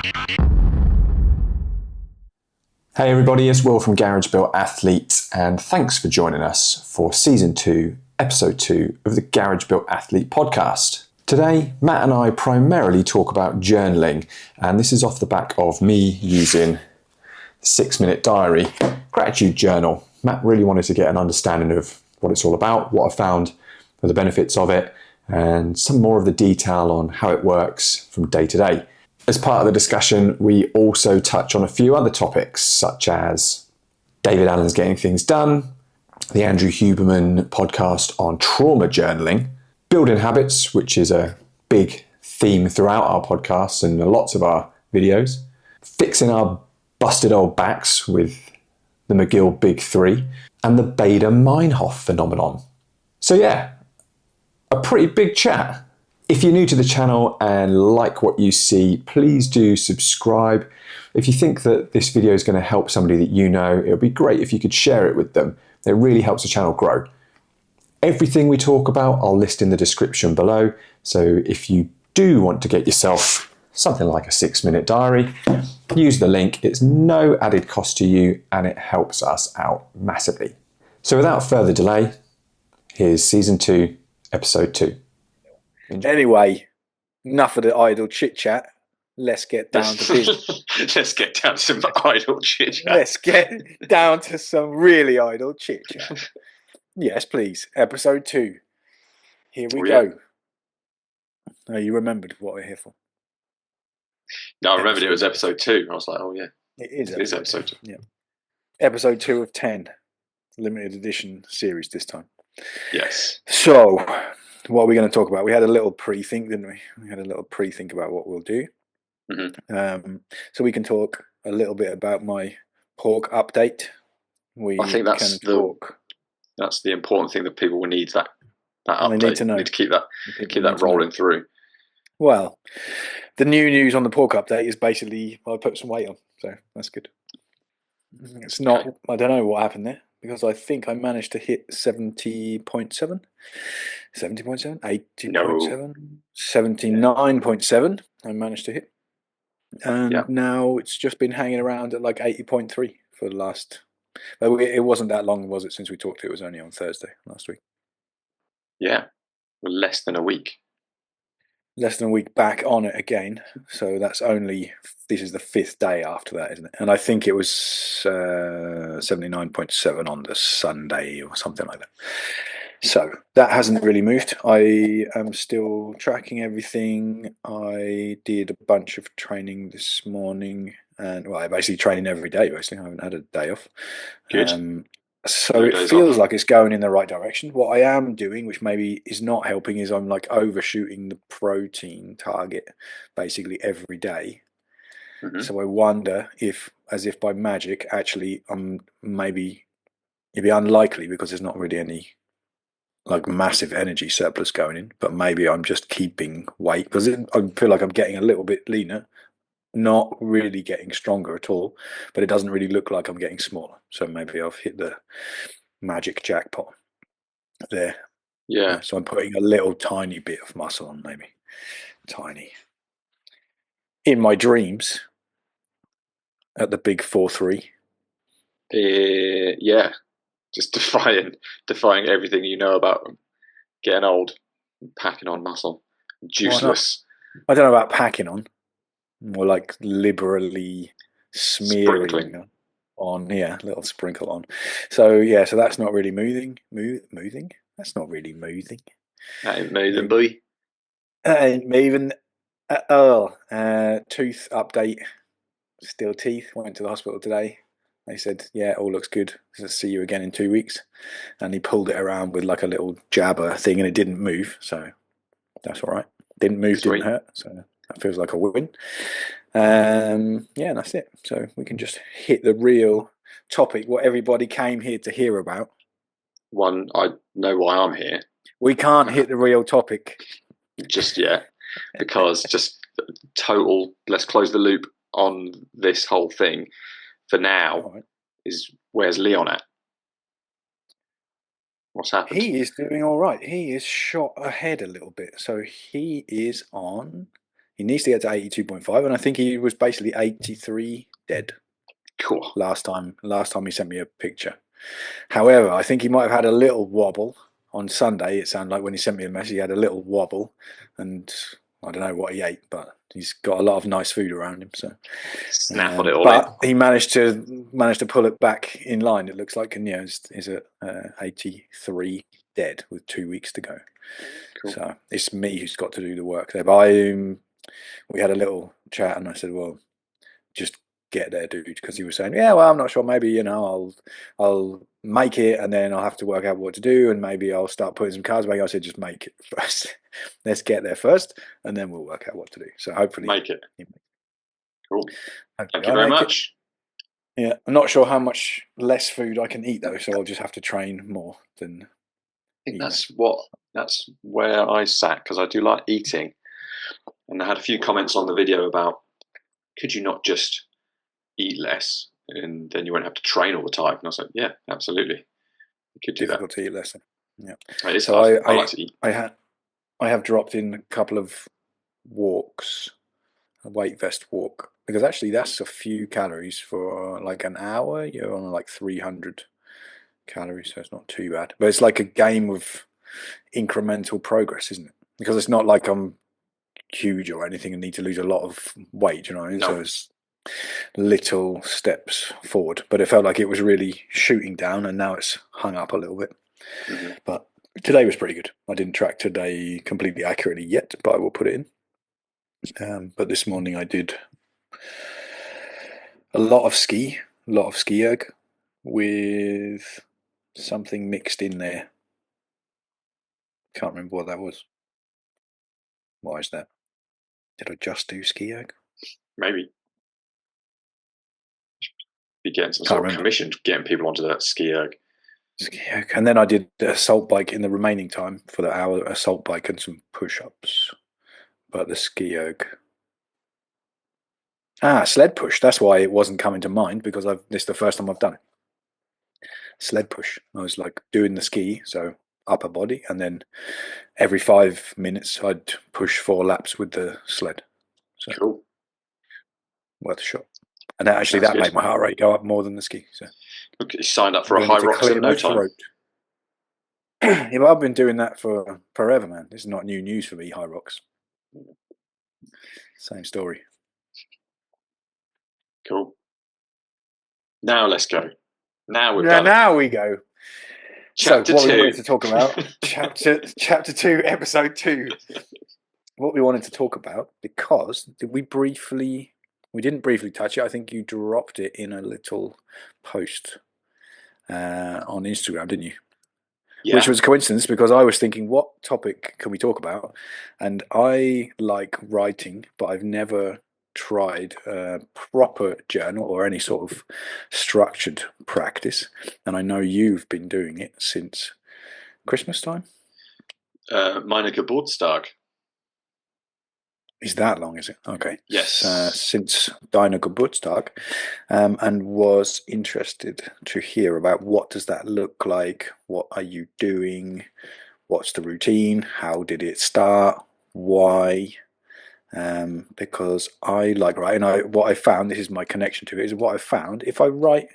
Hey everybody, it's Will from Garage Built Athlete, and thanks for joining us for Season 2, Episode 2 of the Garage Built Athlete podcast. Today, Matt and I primarily talk about journaling, and this is off the back of me using the 6-minute diary gratitude journal. Matt really wanted to get an understanding of what it's all about, what I found are the benefits of it, and some more of the detail on how it works from day to day. As part of the discussion, we also touch on a few other topics, such as David Allen's Getting Things Done, the Andrew Huberman podcast on trauma journaling, building habits, which is a big theme throughout our podcasts and lots of our videos, fixing our busted old backs with the McGill Big Three, and the Baader Meinhof phenomenon. So yeah, a pretty big chat. If you're new to the channel and like what you see, please do subscribe. If you think that this video is going to help somebody that you know, it would be great if you could share it with them. It really helps the channel grow. Everything we talk about, I'll list in the description below. So if you do want to get yourself something like a 6-minute diary, use the link. It's no added cost to you and it helps us out massively. So without further delay, here's Season 2, Episode 2. Anyway, enough of the idle chit chat. Let's get down to business. Let's get down to some idle chit chat. Let's get down to some really idle chit chat. Yes, please. Episode 2. Here we go. Oh, you remembered what we're here for. No, I remembered it was episode 2. I was like, oh yeah. It is episode 2. Yeah. Episode 2 of 10. Limited edition series this time. Yes. So, what are we going to talk about? We had a little pre-think, didn't we? We had a little pre-think about what we'll do. Mm-hmm. So we can talk a little bit about my pork update. I think that's the important thing that people will need, that update. They need to know. Need to keep that rolling through. Well, the new news on the pork update is basically I put some weight on, so that's good. It's not. Okay. I don't know what happened there, because I think I managed to hit 70.7, 70.7, 80.7, 79.7 I managed to hit. And now it's just been hanging around at like 80.3 for the last... But it wasn't that long, was it, since we talked? It was only on Thursday last week. Yeah, less than a week. Less than a week back on it again. So this is the 5th day after that, isn't it? And I think it was 79.7 on the Sunday or something like that. So that hasn't really moved. I am still tracking everything. I did a bunch of training this morning, and I basically training every day. Basically, I haven't had a day off. Good. So it feels like it's going in the right direction. What I am doing, which maybe is not helping, is I'm like overshooting the protein target basically every day. Mm-hmm. So I wonder if, as if by magic, actually maybe it'd be unlikely because there's not really any like massive energy surplus going in, but maybe I'm just keeping weight because I feel like I'm getting a little bit leaner, not really getting stronger at all, but it doesn't really look like I'm getting smaller. So maybe I've hit the magic jackpot there. Yeah. So I'm putting a little tiny bit of muscle on, maybe tiny. In my dreams, at the big 4-3. Yeah. Just defying everything you know about getting old, packing on muscle, juiceless. I don't know about packing on, more like liberally smearing on, a little sprinkle on. So so that's not really moving. That's not really moving. That ain't moving, boy. Ain't moving. Tooth update. Still teeth. Went to the hospital today. They said, yeah, all looks good. So see you again in 2 weeks. And he pulled it around with like a little jabber thing and it didn't move. So that's all right. Didn't move, didn't hurt. So that feels like a win. And that's it. So we can just hit the real topic, what everybody came here to hear about. One, I know why I'm here. We can't hit the real topic just yet, because just total, let's close the loop on this whole thing for now. Right. Is where's Leon at? What's happened? He is doing all right. He is shot ahead a little bit. So he's He needs to get to 82.5, and I think he was basically 83 dead. Cool. Last time he sent me a picture. However, I think he might have had a little wobble on Sunday. It sounded like when he sent me a message, he had a little wobble, and I don't know what he ate, but he's got a lot of nice food around him. So snaffled it all but in. he managed to pull it back in line. It looks like, and is at 83 dead with 2 weeks to go. Cool. So it's me who's got to do the work there. But we had a little chat, and I said, well, just get there, dude, because he was saying, yeah, well, I'm not sure, maybe, I'll make it, and then I'll have to work out what to do, and maybe I'll start putting some carbs back. I said, just make it first. Let's get there first, and then we'll work out what to do. So hopefully make it. Cool. Thank you very much. Yeah, I'm not sure how much less food I can eat though, so I'll just have to train more than. I think that's where I sat, because I do like eating, and I had a few comments on the video about, could you not just eat less and then you won't have to train all the time? And I was like, yeah, absolutely, you could do difficult that. to eat less. Yeah, it is hard. I like to eat. I have dropped in a couple of walks, a weight vest walk, because actually that's a few calories for like an hour. You're on like 300 calories, so it's not too bad. But it's like a game of incremental progress, isn't it? Because it's not like I'm huge or anything and need to lose a lot of weight, you know. No. So it's little steps forward, but it felt like it was really shooting down, and now it's hung up a little bit. Mm-hmm. But today was pretty good. I didn't track today completely accurately yet, but I will put it in. But this morning I did a lot of ski erg with something mixed in there. Can't remember what that was. Why is that? Did I just do ski erg? Maybe. Be getting some sort of commission, getting people onto that ski erg. And then I did the assault bike in the remaining time for the hour, assault bike and some push-ups. But the ski erg. Sled push. That's why it wasn't coming to mind, because this is the first time I've done it. Sled push. I was like doing the ski, so upper body, and then every 5 minutes I'd push 4 laps with the sled. So cool. Worth a shot. And that made my heart rate go up more than the ski. So you signed up for a high rocks in no time. Yeah, but I've been doing that for forever, man. This is not new news for me, high rocks. Same story. Cool. Now let's go. Now we go. Chapter 2. What we wanted to talk about, chapter 2, episode 2. What we wanted to talk about, because we didn't briefly touch it. I think you dropped it in a little post on Instagram, didn't you? Yeah. Which was a coincidence, because I was thinking, what topic can we talk about? And I like writing, but I've never tried a proper journal or any sort of structured practice. And I know you've been doing it since Christmas time. Meine Geburtstag. Is that long, is it? Okay. Yes. Since Deine Geburtstag, and was interested to hear about what does that look like? What are you doing? What's the routine? How did it start? Why? Because I like writing. What I found, this is my connection to it, is what I found. If I write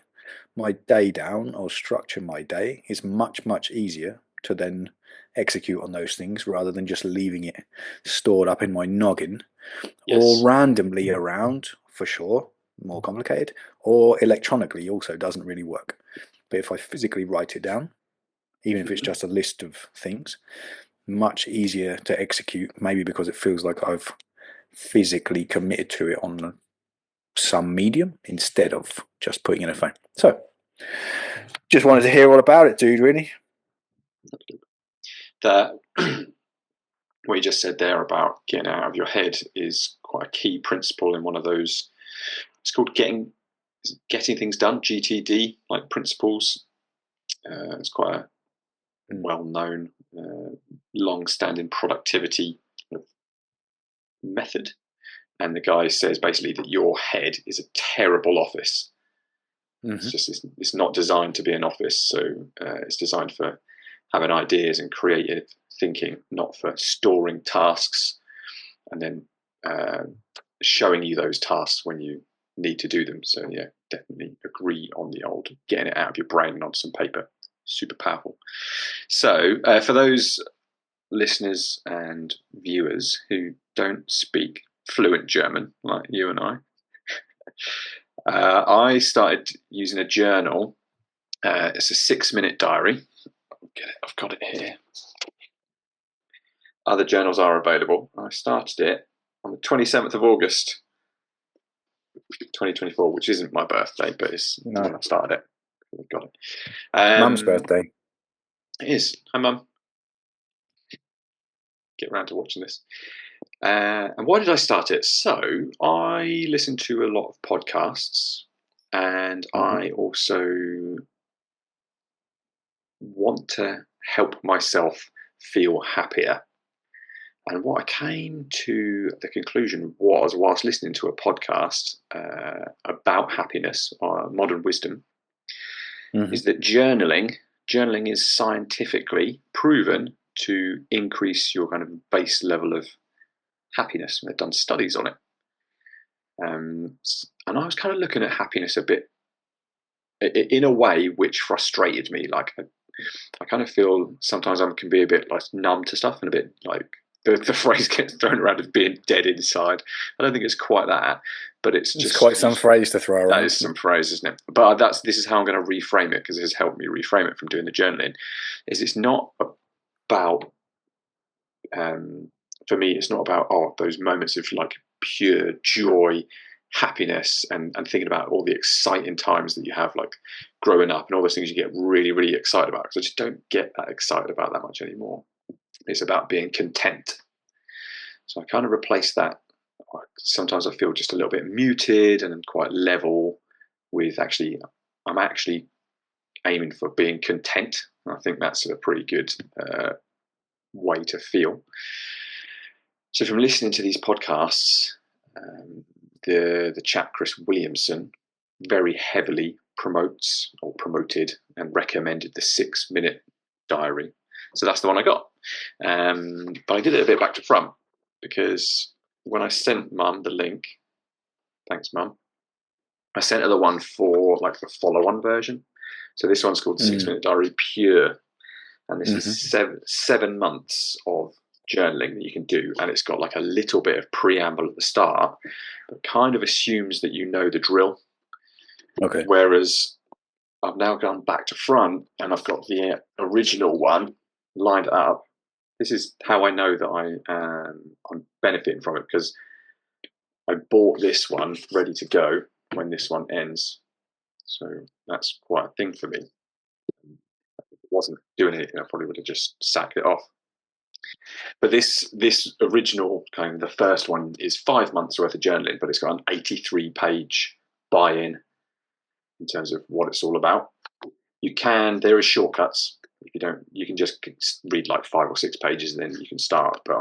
my day down or structure my day, it's much, much easier to then execute on those things, rather than just leaving it stored up in my noggin. Yes. Or randomly around, for sure, more complicated, or electronically also doesn't really work. But if I physically write it down, even if it's just a list of things, much easier to execute, maybe because it feels like I've physically committed to it on some medium instead of just putting in a phone. So just wanted to hear all about it, dude, really. That what you just said there about getting out of your head is quite a key principle in one of those. It's called getting things done, GTD, like principles. It's quite a well-known, long-standing productivity method. And the guy says basically that your head is a terrible office. Mm-hmm. It's not designed to be an office, so it's designed for having ideas and creative thinking, not for storing tasks and then showing you those tasks when you need to do them. So yeah, definitely agree on the old getting it out of your brain and onto some paper. Super powerful. So for those listeners and viewers who don't speak fluent German like you and I started using a journal. It's a 6-minute diary. I've got it here. Other journals are available. I started it on the 27th of August 2024, which isn't my birthday, but it's when I started it. I got it. Mum's birthday. It is. Hi, Mum. Get around to watching this. And why did I start it? So I listen to a lot of podcasts, and I also want to help myself feel happier. And what I came to the conclusion was, whilst listening to a podcast about happiness, modern wisdom, is that journaling is scientifically proven to increase your kind of base level of happiness. They've done studies on it. And I was kind of looking at happiness a bit in a way which frustrated me. Like I kind of feel sometimes I can be a bit like numb to stuff and a bit like the phrase gets thrown around as being dead inside. I don't think it's quite that, but it's quite some phrase to throw around. That is some phrase, isn't it? But this is how I'm going to reframe it, because it has helped me reframe it from doing the journaling. It's not about for me, it's not about those moments of like pure joy, happiness, and thinking about all the exciting times that you have, like growing up and all those things you get really, really excited about. Because I just don't get that excited about that much anymore. It's about being content. So I kind of replace that. Sometimes I feel just a little bit muted and quite level with I'm actually aiming for being content. And I think that's a pretty good way to feel. So from listening to these podcasts, the chap Chris Williamson very heavily promoted and recommended the 6-minute diary. So that's the one I got. But I did it a bit back to front, because when I sent Mum the link, thanks Mum, I sent her the one for like the follow-on version. So this one's called 6-minute diary pure. And this is 7 months of journaling that you can do. And it's got like a little bit of preamble at the start, but kind of assumes that you know the drill. Okay. Whereas I've now gone back to front and I've got the original one lined up. This is how I know that I'm benefiting from it, because I bought this one ready to go when this one ends. So that's quite a thing for me. If it wasn't doing anything, I probably would have just sacked it off. But this original kind of the first one is 5 months worth of journaling, but it's got an 83-page buy-in in terms of what it's all about. There is shortcuts. If you don't, you can just read like 5 or 6 pages and then you can start. But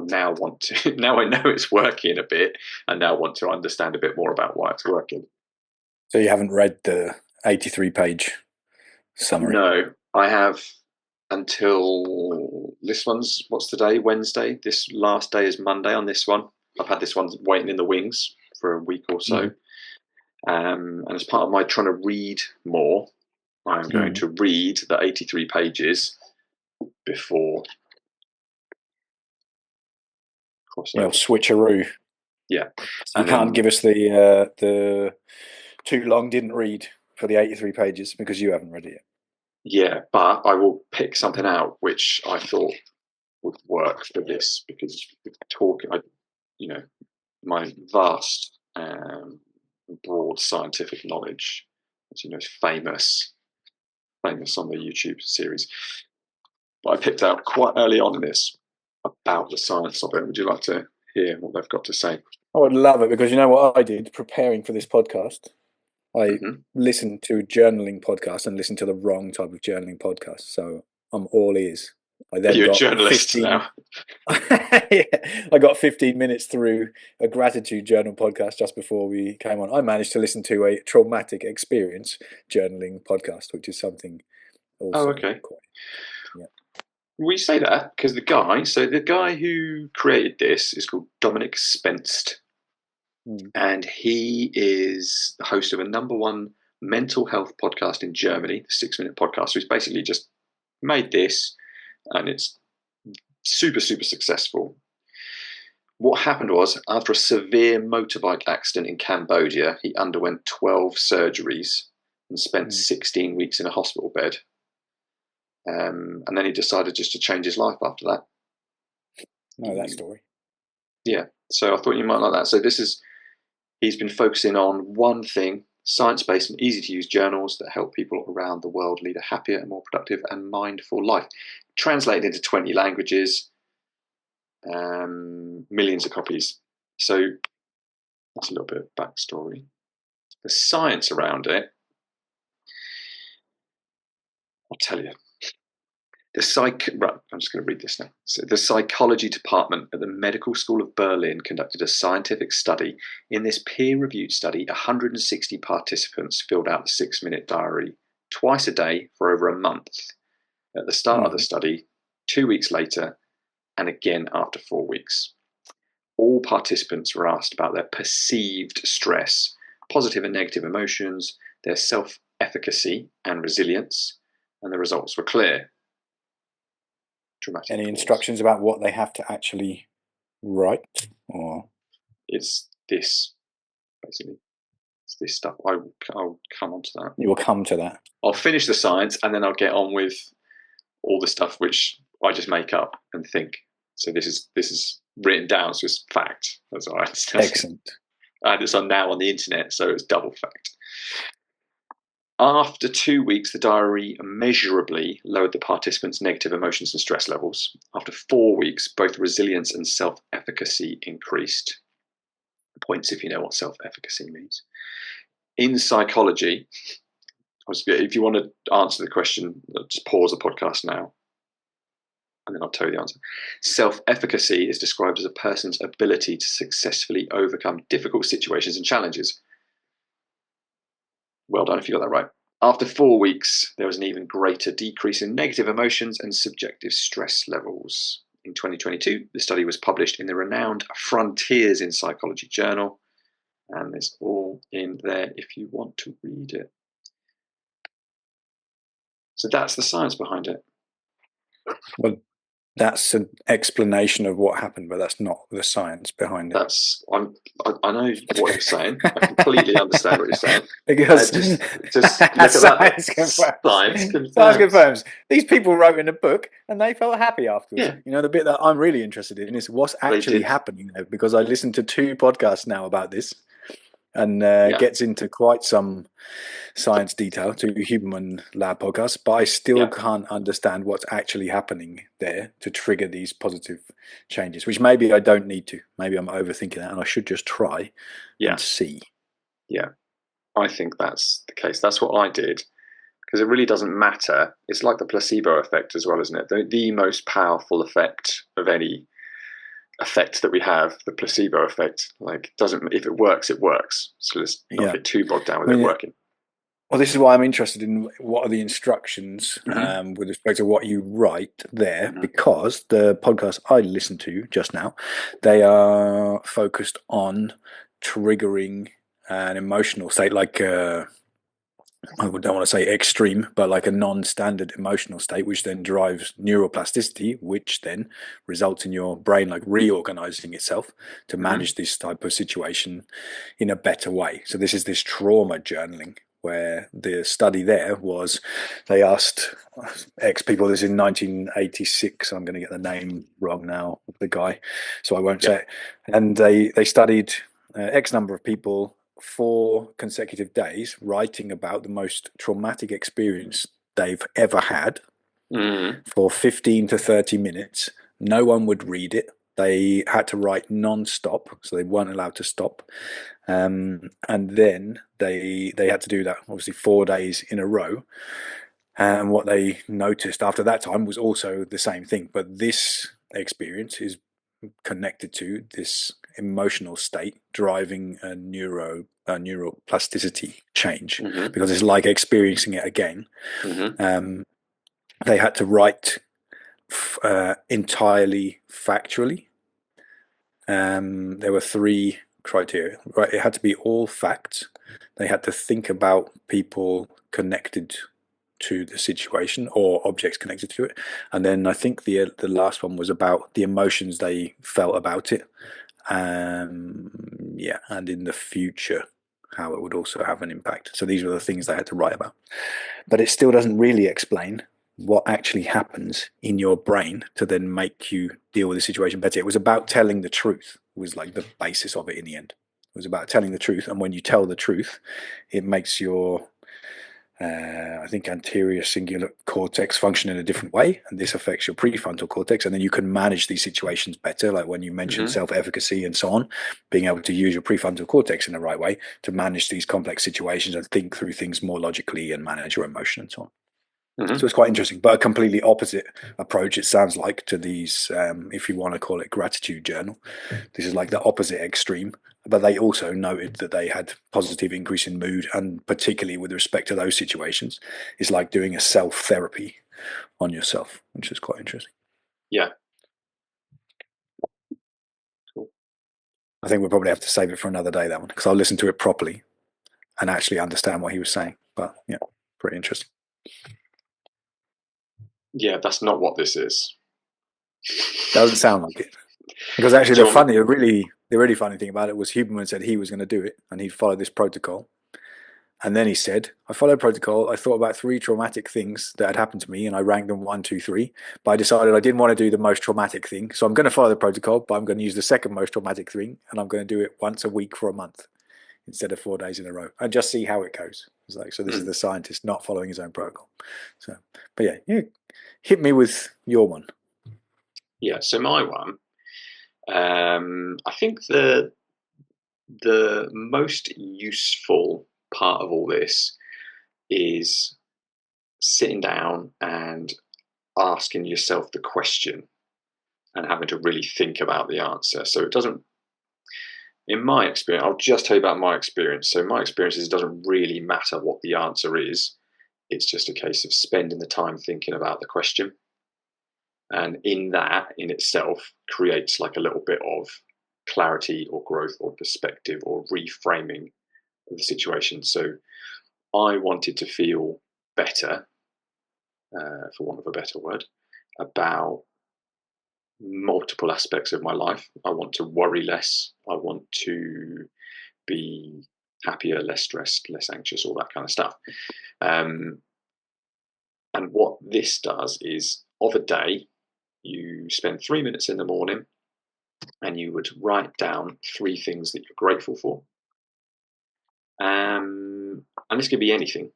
now I know it's working a bit, and now want to understand a bit more about why it's working. So you haven't read the 83-page summary? No, I have until this one's, what's today? Wednesday. This last day is Monday on this one. I've had this one waiting in the wings for a week or so. And as part of my trying to read more, I'm going to read the 83 pages before crossing. Well, switcheroo. Yeah. So you can't give us the too long didn't read for the 83 pages because you haven't read it yet. Yeah, but I will pick something out which I thought would work for this, because my vast broad scientific knowledge, as is famous on the YouTube series. But I picked out quite early on in this about the science of it. Would you like to hear what they've got to say? I would love it, because you know what I did preparing for this podcast? I listened to a journaling podcast and listened to the wrong type of journaling podcast. So I'm all ears. You're a journalist now. I got 15 minutes through a gratitude journal podcast just before we came on. I managed to listen to a traumatic experience journaling podcast, which is something also. Oh, okay. We say that because the guy who created this is called Dominik Spenst, and he is the host of a #1 mental health podcast in Germany, the 6 Minute Podcast. So he's basically just made this, and it's super, super successful. What happened was, after a severe motorbike accident in Cambodia, he underwent 12 surgeries and spent 16 weeks in a hospital bed. And then he decided just to change his life after that. No, that story. Yeah, so I thought you might like that. So he's been focusing on one thing: science-based and easy-to-use journals that help people around the world lead a happier and more productive and mindful life. Translated into 20 languages, millions of copies. So that's a little bit of backstory. The science around it, I'll tell you. I'm just going to read this now. So the psychology department at the Medical School of Berlin conducted a scientific study. In this peer-reviewed study, 160 participants filled out the 6-minute diary twice a day for over a month. At the start of the study, 2 weeks later, and again after 4 weeks. All participants were asked about their perceived stress, positive and negative emotions, their self-efficacy and resilience, and the results were clear. Dramatic Any pause. instructions about what they have to actually write? Or It's this, basically. It's this stuff. I'll come on to that. You will come to that. I'll finish the science and then I'll get on with all the stuff which I just make up and think. So this is written down, so it's fact. That's all right. Excellent. I had this on the internet, so it's double fact. After 2 weeks, the diary measurably lowered the participants' negative emotions and stress levels. After 4 weeks, both resilience and self-efficacy increased. Points if you know what self-efficacy means. In psychology, if you want to answer the question, just pause the podcast now, and then I'll tell you the answer. Self-efficacy is described as a person's ability to successfully overcome difficult situations and challenges. Well done if you got that right. After 4 weeks, there was an even greater decrease in negative emotions and subjective stress levels. In 2022, the study was published in the renowned Frontiers in Psychology journal, and it's all in there if you want to read it. So that's the science behind it. Well, that's an explanation of what happened, but that's not the science behind it. I know what you're saying. I completely understand what you're saying. Because just look at that. Science confirms. These people wrote in a book and they felt happy afterwards. Yeah. You know, the bit that I'm really interested in is what's actually happening there, because I listened to 2 podcasts now about this, and gets into quite some science detail, to Huberman Lab podcast, but I still can't understand what's actually happening there to trigger these positive changes, which maybe I don't need to. Maybe I'm overthinking that and I should just try and see. Yeah, I think that's the case. That's what I did, because it really doesn't matter. It's like the placebo effect as well, isn't it? The most powerful effect of any effect that we have, the placebo effect, if it works, it works. So let's not get too bogged down with it working. Well, this is why I'm interested in what are the instructions with respect to what you write there, because the podcast I listened to just now, they are focused on triggering an emotional state, like I don't want to say extreme, but like a non-standard emotional state, which then drives neuroplasticity, which then results in your brain like reorganizing itself to manage this type of situation in a better way. So this is this trauma journaling, where the study there was, they asked X people, this is in 1986, I'm going to get the name wrong now of the guy, so I won't say it. And they studied X number of people 4 consecutive days, writing about the most traumatic experience they've ever had for 15 to 30 minutes. No one would read it. They had to write non-stop, so they weren't allowed to stop. And then they had to do that, obviously, 4 days in a row. And what they noticed after that time was also the same thing. But this experience is connected to this emotional state driving a neuroplasticity change, because it's like experiencing it again. They had to write entirely factually. There were 3 criteria, right? It had to be all facts. They had to think about people connected to the situation or objects connected to it. And then I think the last one was about the emotions they felt about it. Yeah, and in the future, how it would also have an impact. So these were the things they had to write about. But it still doesn't really explain what actually happens in your brain to then make you deal with the situation better. It was about telling the truth. It was like the basis of it in the end. It was about telling the truth. And when you tell the truth, it makes your I think anterior cingulate cortex function in a different way, and this affects your prefrontal cortex, and then you can manage these situations better, like when you mentioned self-efficacy and so on, being able to use your prefrontal cortex in the right way to manage these complex situations and think through things more logically and manage your emotion and so on. So it's quite interesting, but a completely opposite approach, it sounds like, to these, if you want to call it gratitude journal. This is like the opposite extreme, but they also noted that they had positive increase in mood, and particularly with respect to those situations, it's like doing a self-therapy on yourself, which is quite interesting. Yeah. Cool. I think we'll probably have to save it for another day, that one, because I'll listen to it properly and actually understand what he was saying. But yeah, pretty interesting. Yeah, that's not what this is. Doesn't sound like it. Because actually, the really funny thing about it was Huberman said he was going to do it and he'd follow this protocol. And then he said, I followed protocol. I thought about 3 traumatic things that had happened to me and I ranked them 1, 2, 3. But I decided I didn't want to do the most traumatic thing. So I'm going to follow the protocol, but I'm going to use the second most traumatic thing and I'm going to do it once a week for a month instead of 4 days in a row and just see how it goes. It's like, so this is the scientist not following his own protocol. So, but yeah, hit me with your one. Yeah, so my one, I think the most useful part of all this is sitting down and asking yourself the question and having to really think about the answer. So it doesn't, in my experience, I'll just tell you about my experience. So my experience is it doesn't really matter what the answer is. It's just a case of spending the time thinking about the question. And in that, in itself, creates like a little bit of clarity or growth or perspective or reframing of the situation. So I wanted to feel better, for want of a better word, about multiple aspects of my life. I want to worry less. I want to be happier, less stressed, less anxious, all that kind of stuff. And what this does is, of a day, you spend 3 minutes in the morning and you would write down 3 things that you're grateful for. And this could be anything.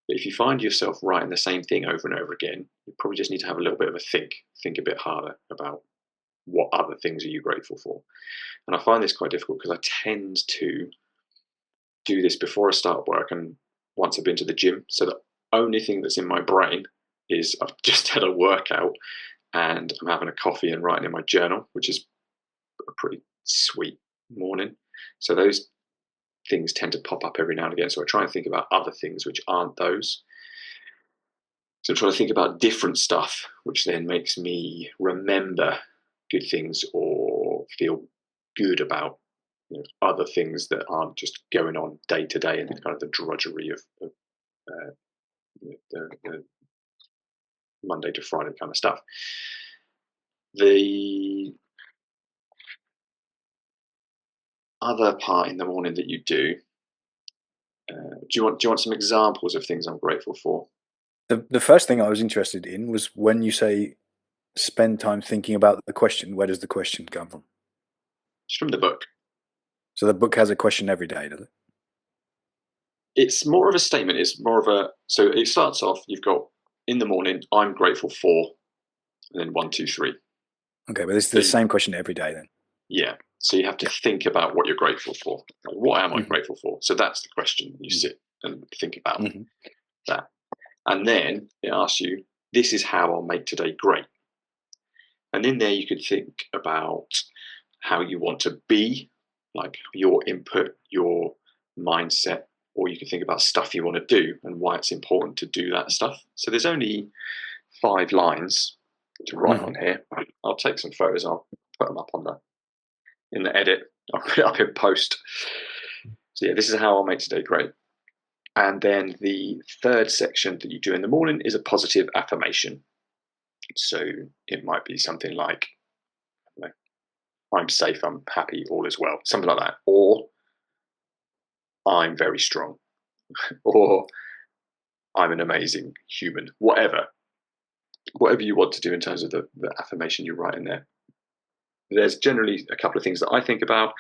But if you find yourself writing the same thing over and over again, you probably just need to have a little bit of a think a bit harder about what other things are you grateful for. And I find this quite difficult because I tend to do this before I start work and once I've been to the gym. So the only thing that's in my brain is I've just had a workout and I'm having a coffee and writing in my journal, which is a pretty sweet morning. So those things tend to pop up every now and again. So I try and think about other things which aren't those. So I'm trying to think about different stuff, which then makes me remember good things or feel good about other things that aren't just going on day to day and kind of the drudgery of the Monday to Friday kind of stuff. The other part in the morning that you do, do you want some examples of things I'm grateful for? The first thing I was interested in was when you say spend time thinking about the question, where does the question come from? It's from the book. So the book has a question every day, does it? It's more of a statement. It's more of a, so it starts off, you've got in the morning, I'm grateful for, and then 1, 2, 3. Okay, but it's the same question every day then. Yeah. So you have to think about what you're grateful for. Like, what am I grateful for? So that's the question. You sit and think about that. And then it asks you, this is how I'll make today great. And in there you could think about how you want to be, like your input, your mindset, or you can think about stuff you want to do and why it's important to do that stuff. So there's only 5 lines to write on here. I'll take some photos. I'll put them up in the edit. I'll put it up in post. So yeah, this is how I'll make today great. And then the third section that you do in the morning is a positive affirmation. So it might be something like, I'm safe, I'm happy, all is well, something like that. Or I'm very strong. Or I'm an amazing human. Whatever you want to do in terms of the affirmation you write in there. There's generally a couple of things that I think about.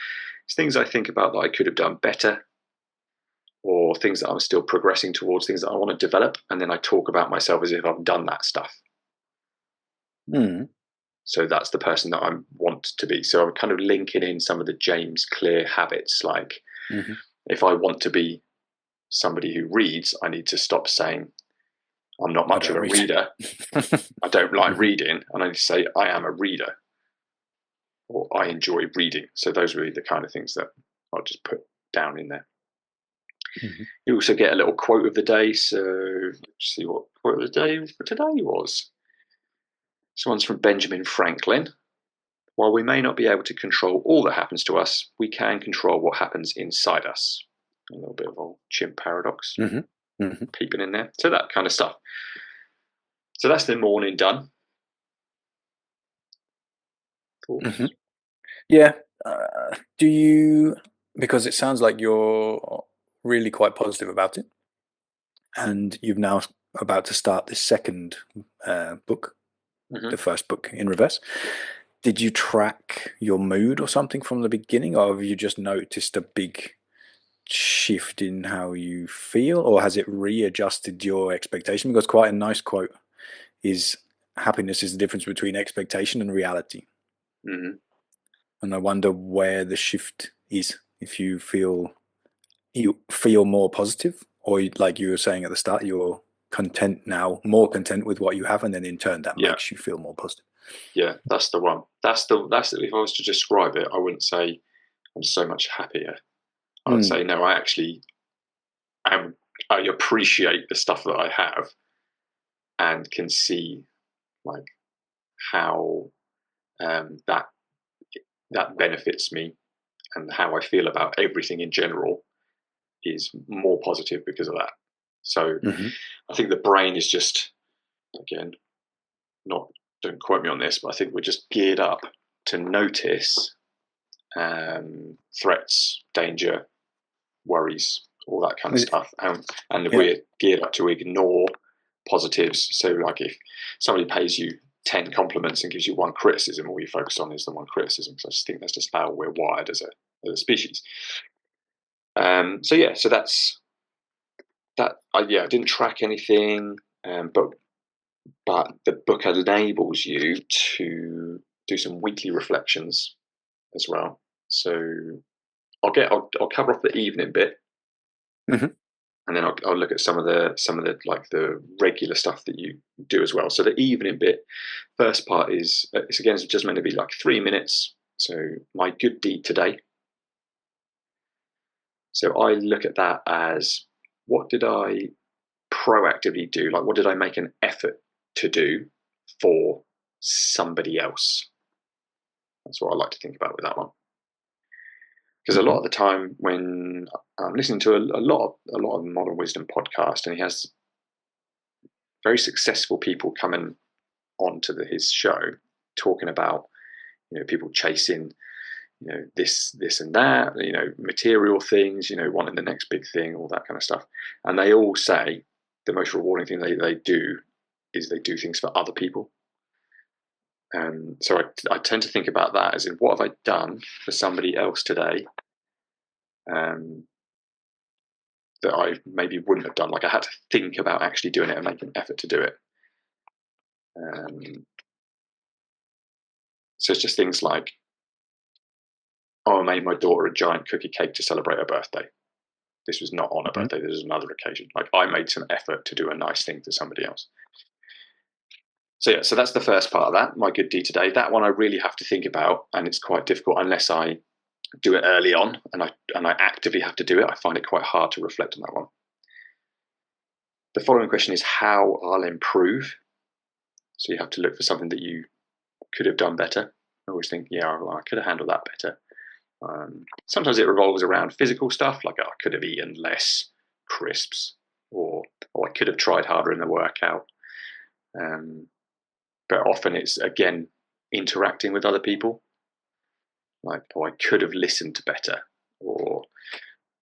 It's things I think about that I could have done better, or things that I'm still progressing towards, things that I want to develop, and then I talk about myself as if I've done that stuff. So that's the person that I want to be. So I'm kind of linking in some of the James Clear habits, like if I want to be somebody who reads, I need to stop saying I'm not much of a reader. I don't like reading, and I need to say I am a reader, or I enjoy reading. So those are the kind of things that I'll just put down in there. You also get a little quote of the day. So let's see what quote of the day for today was. This one's from Benjamin Franklin. While we may not be able to control all that happens to us, we can control what happens inside us. A little bit of old chimp paradox peeping in there. So that kind of stuff. So that's the morning done. Thoughts? Yeah. Do you, because it sounds like you're really quite positive about it, and you've now about to start this second book, the first book in reverse. Did you track your mood or something from the beginning, or have you just noticed a big shift in how you feel, or has it readjusted your expectation? Because quite a nice quote is, happiness is the difference between expectation and reality. And I wonder where the shift is, if you feel more positive, or like you were saying at the start, you're content now, more content with what you have, and then in turn that makes you feel more positive. Yeah, that's the one. That's the if I was to describe it, I wouldn't say I'm so much happier. I would say no, I appreciate the stuff that I have, and can see like how that benefits me, and how I feel about everything in general is more positive because of that. So I think the brain is just, again, don't quote me on this, but I think we're just geared up to notice threats, danger, worries, all that kind of stuff. And we're geared up to ignore positives. So like if somebody pays you 10 compliments and gives you one criticism, all you focus on is the one criticism. So I just think that's just how we're wired as a species. So that's that. I didn't track anything, but the book enables you to do some weekly reflections as well. So I'll cover off the evening bit, and then I'll look at some of the like the regular stuff that you do as well. So the evening bit, first part is it's just meant to be like 3 minutes. So my good deed today. So I look at that as, what did I proactively do? Like, what did I make an effort to do for somebody else? That's what I like to think about with that one. Because a lot of the time when I'm listening to a lot of Modern Wisdom podcast, and he has very successful people coming onto his show talking about, people chasing, this and that, material things, wanting the next big thing, all that kind of stuff. And they all say the most rewarding thing they do is they do things for other people. So I tend to think about that as in, what have I done for somebody else today that I maybe wouldn't have done? Like, I had to think about actually doing it and make an effort to do it. So it's just things like, I made my daughter a giant cookie cake to celebrate her birthday. This was not on a birthday, this was another occasion. Like, I made some effort to do a nice thing for somebody else. So that's the first part of that, my good deed today. That one I really have to think about, and it's quite difficult unless I do it early on and I actively have to do it. I find it quite hard to reflect on that one. The following question is how I'll improve. So you have to look for something that you could have done better. I always think, well, I could have handled that better. Sometimes it revolves around physical stuff, like I could have eaten less crisps, or I could have tried harder in the workout. But often it's, again, interacting with other people. Like, I could have listened better, or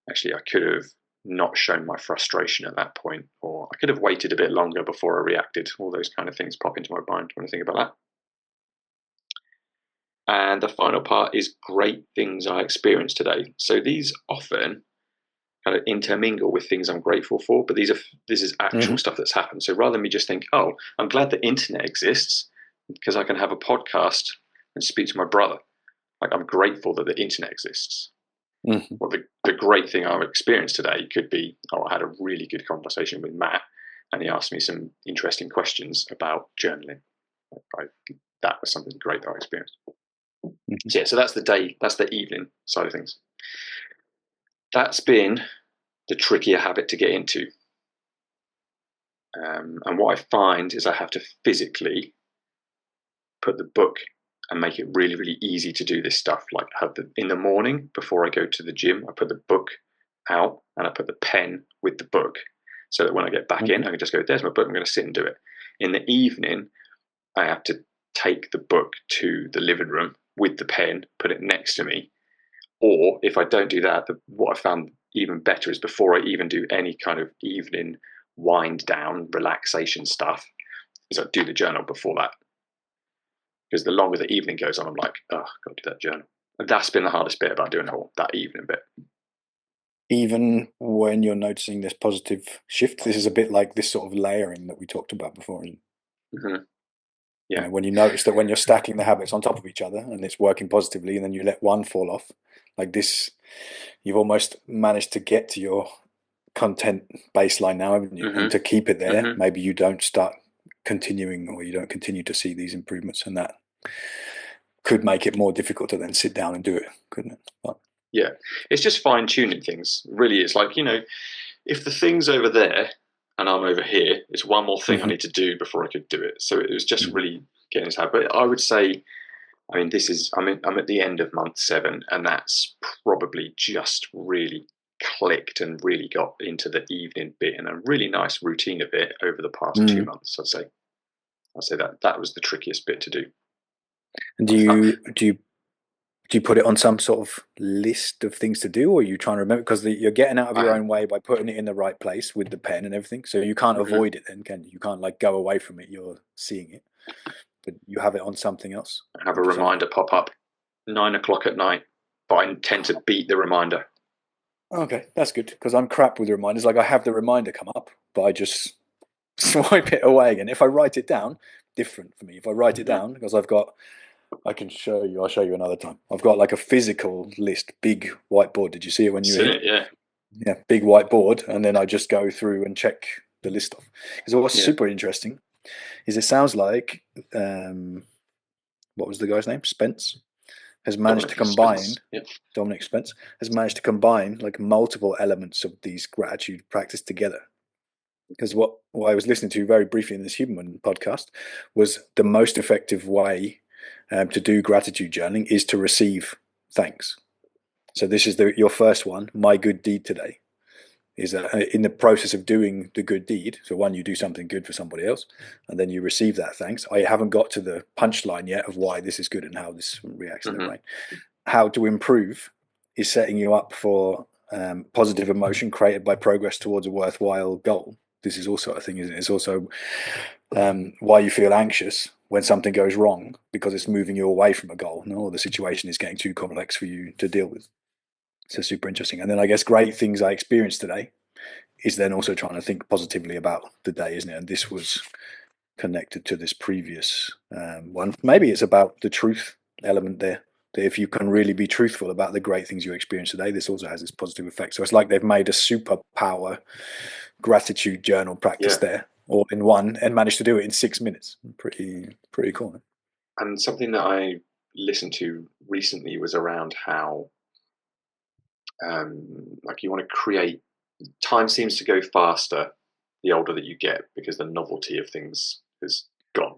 actually I could have not shown my frustration at that point, or I could have waited a bit longer before I reacted. All those kind of things pop into my mind when I think about that. And the final part is great things I experienced today. So these often kind of intermingle with things I'm grateful for, but this is actual stuff that's happened. So rather than me just think, oh, I'm glad the internet exists because I can have a podcast and speak to my brother. Like, I'm grateful that the internet exists. Well, the great thing I've experienced today could be, I had a really good conversation with Matt, and he asked me some interesting questions about journaling. That was something great that I experienced. So that's the day, that's the evening side of things. That's been the trickier habit to get into. And what I find is I have to physically put the book and make it really, really easy to do this stuff. Like, in the morning before I go to the gym, I put the book out and I put the pen with the book, so that when I get back in, I can just go, there's my book, I'm going to sit and do it. In the evening, I have to take the book to the living room with the pen, put it next to me. Or if I don't do that, what I found even better is, before I even do any kind of evening wind down relaxation stuff, is I do the journal before that. Because the longer the evening goes on, I'm like, oh, I've got to do that journal. And that's been the hardest bit about doing that evening bit. Even when you're noticing this positive shift, this is a bit like this sort of layering that we talked about before. Yeah. You know, when you notice that when you're stacking the habits on top of each other and it's working positively, and then you let one fall off, like this, you've almost managed to get to your content baseline now, haven't you? And to keep it there, maybe you don't start continuing, or you don't continue to see these improvements, and that could make it more difficult to then sit down and do it, couldn't it? But, yeah, it's just fine tuning things. Really, it's like, if the thing's over there and I'm over here, it's one more thing I need to do before I could do it. So it was just really getting this habit. But I would say, I'm at the end of month 7, and that's probably just really clicked and really got into the evening bit and a really nice routine of it over the past 2 months. I'd say that was the trickiest bit to do. And do you put it on some sort of list of things to do, or are you trying to remember? Because you're getting out of your own way by putting it in the right place with the pen and everything. So you can't avoid it then, can you? You can't like go away from it. You're seeing it, but you have it on something else. I have a reminder pop up 9 o'clock at night, but I intend to beat the reminder. Okay, that's good, because I'm crap with reminders. Like, I have the reminder come up, but I just swipe it away again. If I write it down, different for me. If I write it down, because I can show you. I'll show you another time. I've got like a physical list, big whiteboard. Did you see it when you were here? Yeah, big whiteboard, and then I just go through and check the list off. Because what's super interesting is, it sounds like what was the guy's name? Spence has managed to combine. Dominik Spenst has managed to combine like multiple elements of these gratitude practice together. Because what I was listening to very briefly in this Huberman podcast was, the most effective way to do gratitude journaling is to receive thanks. So this is your first one, my good deed today, is in the process of doing the good deed. So one, you do something good for somebody else, and then you receive that thanks. I haven't got to the punchline yet of why this is good and how this reacts in the brain. How to improve is setting you up for positive emotion created by progress towards a worthwhile goal. This is also a thing, isn't it? It's also why you feel anxious when something goes wrong, because it's moving you away from a goal, or the situation is getting too complex for you to deal with. So super interesting. And then I guess great things I experienced today is then also trying to think positively about the day, isn't it? And this was connected to this previous one. Maybe it's about the truth element there. That if you can really be truthful about the great things you experienced today, this also has this positive effect. So it's like they've made a superpower gratitude journal practice there, all in one, and managed to do it in 6 minutes. Pretty cool. Man. And something that I listened to recently was around how like, you want to create, time seems to go faster the older that you get, because the novelty of things is gone.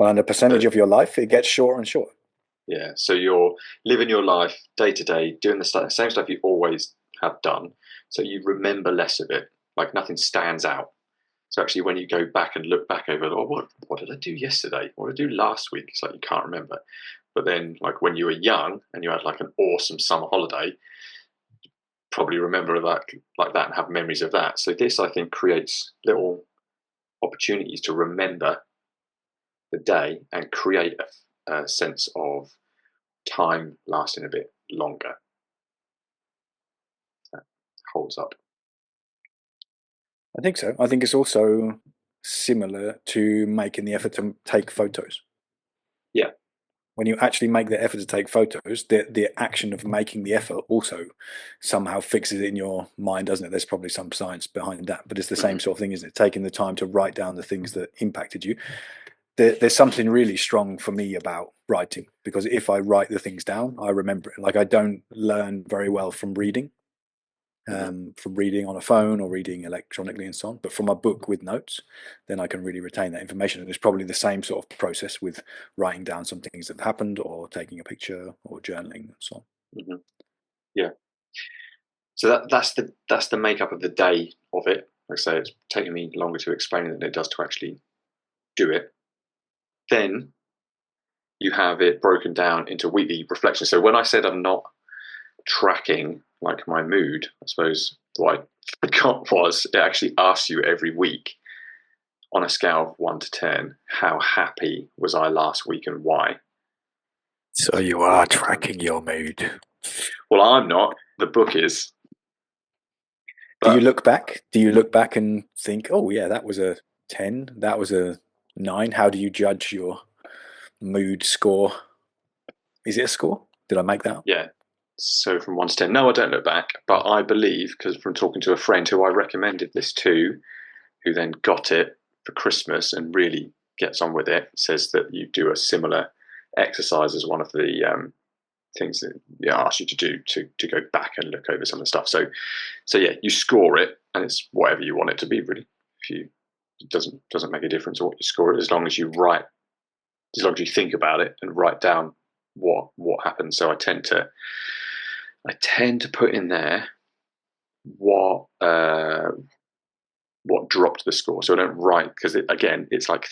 Well, and the percentage of your life, it gets shorter and shorter. Yeah, so you're living your life day to day, doing the same stuff you always have done, so you remember less of it. Like nothing stands out. So actually, when you go back and look back over, what did I do yesterday? What did I do last week? It's like you can't remember. But then, like when you were young and you had like an awesome summer holiday, probably remember that like that and have memories of that. So this, I think, creates little opportunities to remember the day and create a sense of time lasting a bit longer. That holds up. I think so. I think it's also similar to making the effort to take photos. Yeah. When you actually make the effort to take photos, the action of making the effort also somehow fixes it in your mind, doesn't it? There's probably some science behind that, but it's the same sort of thing, isn't it? Taking the time to write down the things that impacted you. There's something really strong for me about writing, because if I write the things down, I remember it. Like I don't learn very well from reading. From reading on a phone or reading electronically and so on, but from a book with notes, then I can really retain that information. And it's probably the same sort of process with writing down some things that happened or taking a picture or journaling and so on. Yeah. So that's the makeup of the day of it. Like I say, it's taking me longer to explain it than it does to actually do it. Then you have it broken down into weekly reflection. So when I said I'm not tracking like my mood, I suppose what I forgot was it actually asks you every week on a scale of 1 to 10, how happy was I last week and why? So you are tracking your mood. Well, I'm not. The book is. Do you look back? Do you look back and think, oh yeah, that was a 10, that was a 9? How do you judge your mood score? Is it a score? Did I make that up? Yeah. So from 1 to 10, no, I don't look back, but I believe, because from talking to a friend who I recommended this to, who then got it for Christmas and really gets on with it, says that you do a similar exercise as one of the things that ask you to do to go back and look over some of the stuff. So yeah, you score it, and it's whatever you want it to be, really. It doesn't make a difference what you score it, as long as you think about it and write down what happened. So I tend to put in there what dropped the score. So I don't write, because it's like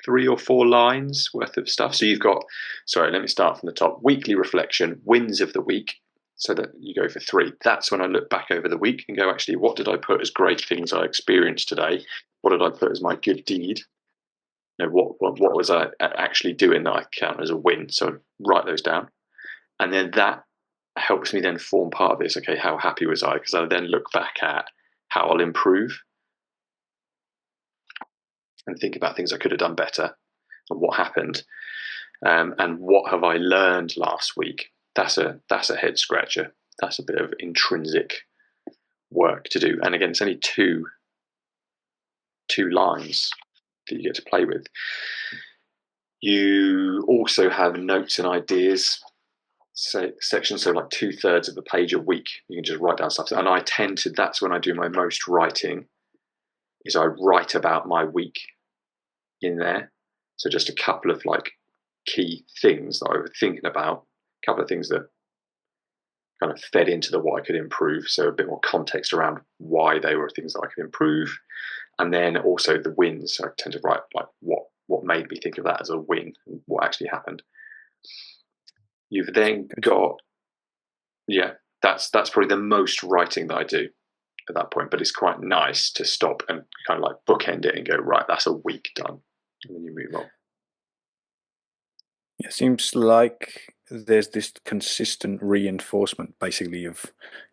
3 or 4 lines worth of stuff. So you've got, sorry, let me start from the top. Weekly reflection, wins of the week. So that you go for 3. That's when I look back over the week and go, actually, what did I put as great things I experienced today? What did I put as my good deed? What was I actually doing that I count as a win? So write those down. And then that helps me then form part of this. Okay, how happy was I? Because I then look back at how I'll improve and think about things I could have done better and what happened, and what have I learned last week. That's a head scratcher. That's a bit of intrinsic work to do. And again, it's only two lines that you get to play with. You also have notes and ideas section, so like 2/3 of the page a week you can just write down stuff. And I tend to, that's when I do my most writing, is I write about my week in there. So just a couple of like key things that I was thinking about, a couple of things that kind of fed into the what I could improve, so a bit more context around why they were things that I could improve. And then also the wins. So I tend to write like what made me think of that as a win and what actually happened. You've then got, that's probably the most writing that I do at that point, but it's quite nice to stop and kind of like bookend it and go, right, that's a week done, and then you move on. It seems like there's this consistent reinforcement basically of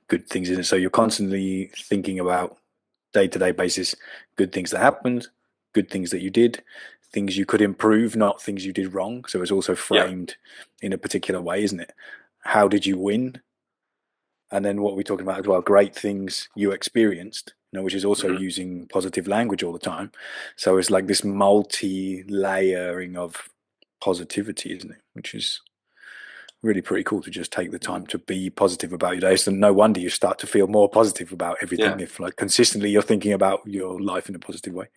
good things in it. So you're constantly thinking about day-to-day basis, good things that happened, good things that you did, things you could improve, not things you did wrong. So it's also framed in a particular way, isn't it? How did you win? And then what we're talking about as well, great things you experienced, which is also using positive language all the time. So it's like this multi-layering of positivity, isn't it? Which is really pretty cool to just take the time to be positive about your day. So no wonder you start to feel more positive about everything if like consistently you're thinking about your life in a positive way.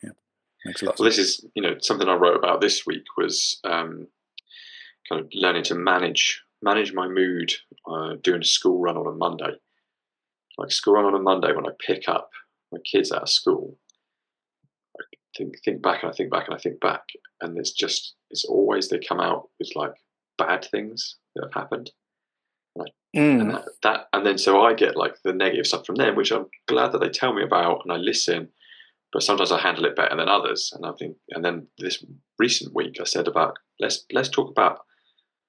Makes a lot of Well, sense. this is, something I wrote about this week was kind of learning to manage my mood doing a school run on a Monday. Like school run on a Monday when I pick up my kids out of school, I think back and I think back and I think back, and it's always they come out with like bad things that have happened. And and then so I get like the negative stuff from them, which I'm glad that they tell me about and I listen, but sometimes I handle it better than others. And then this recent week I said about let's talk about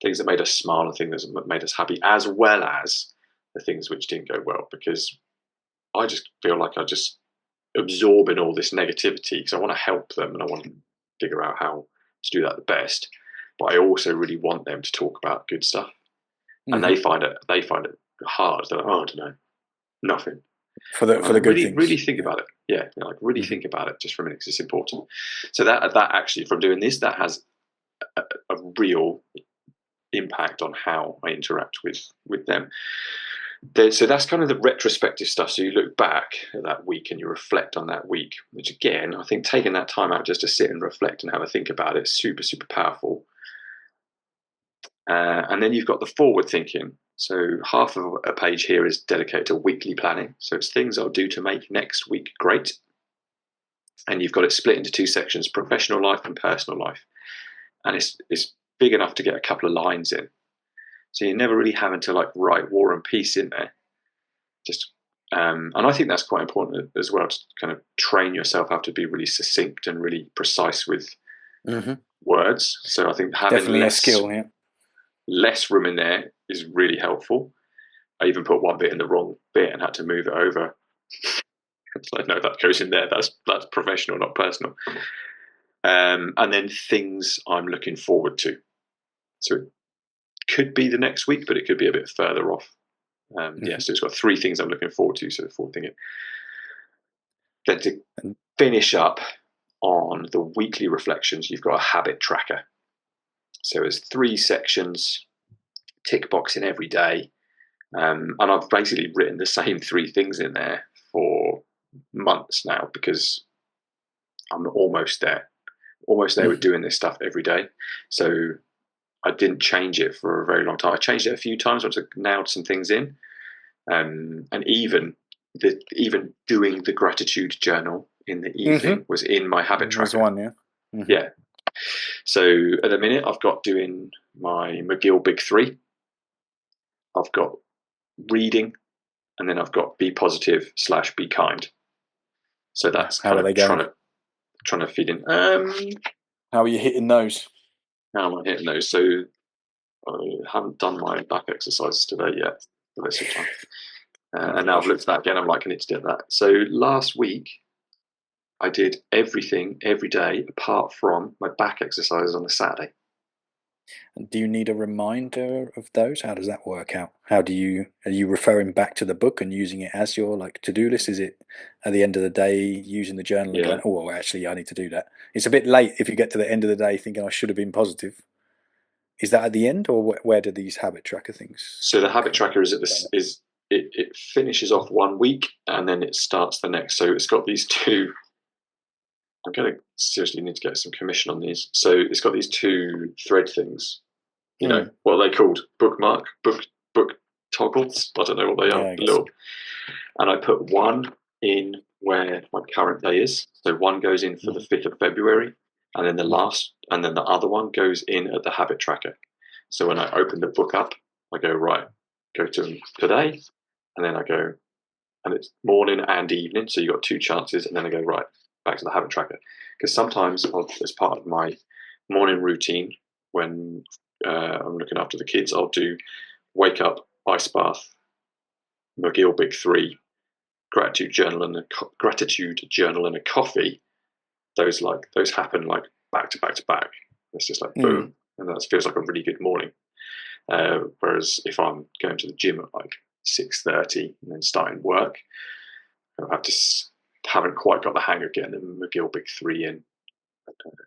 things that made us smile and things that made us happy, as well as the things which didn't go well, because I just feel like I just absorb in all this negativity because I want to help them and I want to figure out how to do that the best. But I also really want them to talk about good stuff. And they find it hard. They're like, oh, I don't know, nothing. For the good really, things. Really think about it. Yeah, really think about it just for a minute because it's important. So that actually, from doing this, that has a real impact on how I interact with them. So that's kind of the retrospective stuff. So you look back at that week and you reflect on that week, which again, I think taking that time out just to sit and reflect and have a think about it is super, super powerful. And then you've got the forward thinking. So half of a page here is dedicated to weekly planning. So it's things I'll do to make next week great. And you've got it split into two sections, professional life and personal life. And it's big enough to get a couple of lines in. So you're never really having to like write War and Peace in there. And I think that's quite important as well, to kind of train yourself how to be really succinct and really precise with words. So I think having definitely a skill, yeah. Less room in there is really helpful. I even put one bit in the wrong bit and had to move it over. It's like, no, that goes in there. That's professional, not personal. And then things I'm looking forward to. So it could be the next week, but it could be a bit further off. So it's got 3 things I'm looking forward to. So forward thinking. Then to finish up on the weekly reflections, you've got a habit tracker. So there's 3 sections, tick boxing every day. And I've basically written the same 3 things in there for months now because I'm almost there with doing this stuff every day. So I didn't change it for a very long time. I changed it a few times once I nailed some things in. And even doing the gratitude journal in the evening was in my habit tracker. There's one, yeah. Yeah. So at the minute, I've got doing my McGill Big 3. I've got reading, and then I've got be positive / be kind. So that's how are they going? Trying to feed in. How are you hitting those? How am I hitting those? So I haven't done my back exercises today yet. And now I've looked at that again. I'm like, I need to do that. So last week, I did everything every day apart from my back exercises on a Saturday. And do you need a reminder of those? How does that work out? Are you referring back to the book and using it as your like to-do list? Is it at the end of the day using the journal and going, oh, well, actually, I need to do that? It's a bit late if you get to the end of the day thinking I should have been positive. Is that at the end, or where do these habit tracker things? So the habit tracker it finishes off 1 week and then it starts the next. So it's got these 2. I'm going to seriously need to get some commission on these. So it's got these 2 thread things. What are they called? Book toggles. I don't know what they are. And I put one in where my current day is. So one goes in for the 5th of February, and then the other one goes in at the habit tracker. So when I open the book up, I go to today, and then I go, and it's morning and evening. So you've got 2 chances, and then I go back to the habit tracker. Because sometimes as part of my morning routine, when I'm looking after the kids, I'll do wake up, ice bath, McGill Big 3, gratitude journal and a coffee. Those happen like back to back to back. It's just like boom, and that feels like a really good morning. Whereas if I'm going to the gym at like 6:30 and then starting work, I haven't quite got the hang of getting the McGill Big 3 in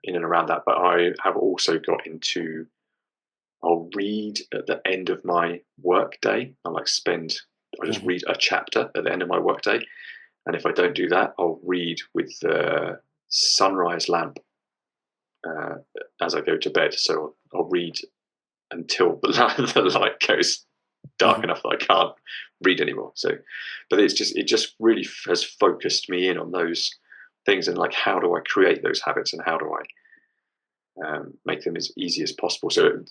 and around that. But I have also got into, I'll read at the end of my work day. I just read a chapter at the end of my work day. And if I don't do that, I'll read with the sunrise lamp as I go to bed. So I'll read until the light goes dark enough that I can't read anymore. So, but it just really has focused me in on those things, and like, how do I create those habits, and how do I make them as easy as possible? So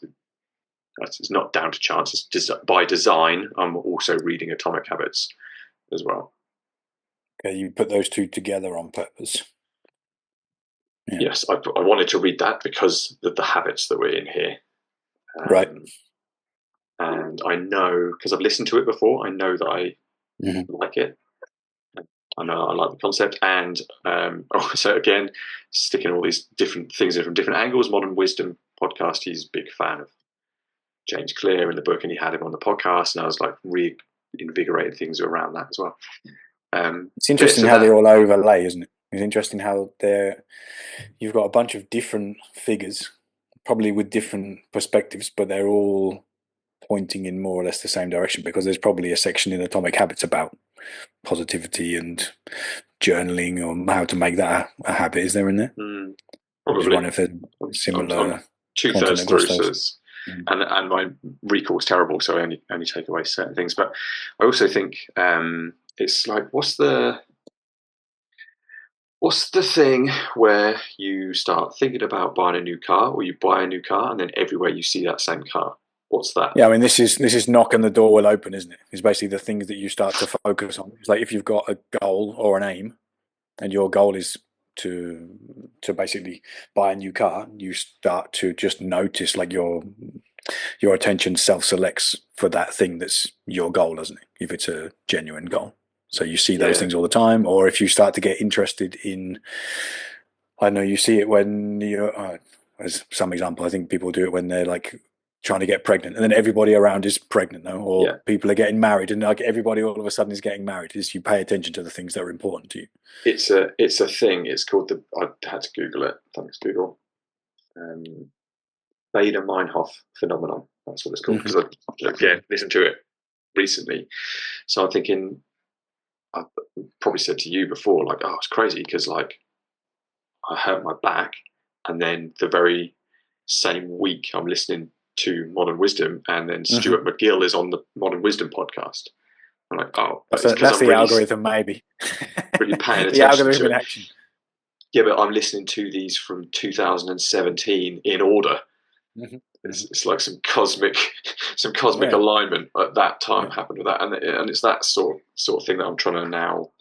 it's not down to chance. It's just by design. I'm also reading Atomic Habits as well. Okay, you put those two together on purpose. Yeah. Yes, I wanted to read that because of the habits that were in here. Right. And I know, because I've listened to it before, I know that I like it. I know I like the concept. And also, again, sticking all these different things in from different angles. Modern Wisdom podcast, he's a big fan of James Clear in the book, and he had him on the podcast, and I was like reinvigorated things around that as well. It's interesting how they all overlay, isn't it? It's interesting how you've got a bunch of different figures, probably with different perspectives, but they're all pointing in more or less the same direction, because there's probably a section in Atomic Habits about positivity and journaling, or how to make that a habit. Is there in there? Probably. I just wonder if there's similar. I'm 2/3 through, so and my recall's terrible, so I only take away certain things. But I also think it's like, what's the thing where you start thinking about buying a new car, or you buy a new car, and then everywhere you see that same car? What's that? Yeah, I mean, this is knock and the door will open, isn't it? It's basically the things that you start to focus on. It's like, if you've got a goal or an aim, and your goal is to basically buy a new car, you start to just notice, like, your attention self-selects for that thing that's your goal, doesn't it? If it's a genuine goal. So you see those things all the time. Or if you start to get interested in, I know you see it when you're, as some example, I think people do it when they're like trying to get pregnant, and then everybody around is pregnant now, or people are getting married, and like everybody all of a sudden is getting married. Is you pay attention to the things that are important to you. It's a thing. It's called I had to Google it. Thanks, Google. Baader Meinhof phenomenon. That's what it's called. Because I again listened to it recently, so I'm thinking, I probably said to you before, like, oh, it's crazy, because like I hurt my back, and then the very same week I'm listening to Modern Wisdom, and then Stuart McGill is on the Modern Wisdom podcast. I'm like, oh, that's the really, algorithm, maybe. Really paying attention the algorithm to in it. Action. Yeah, but I'm listening to these from 2017 in order. It's like some cosmic alignment at that time happened with that, and it's that sort of thing that I'm trying to now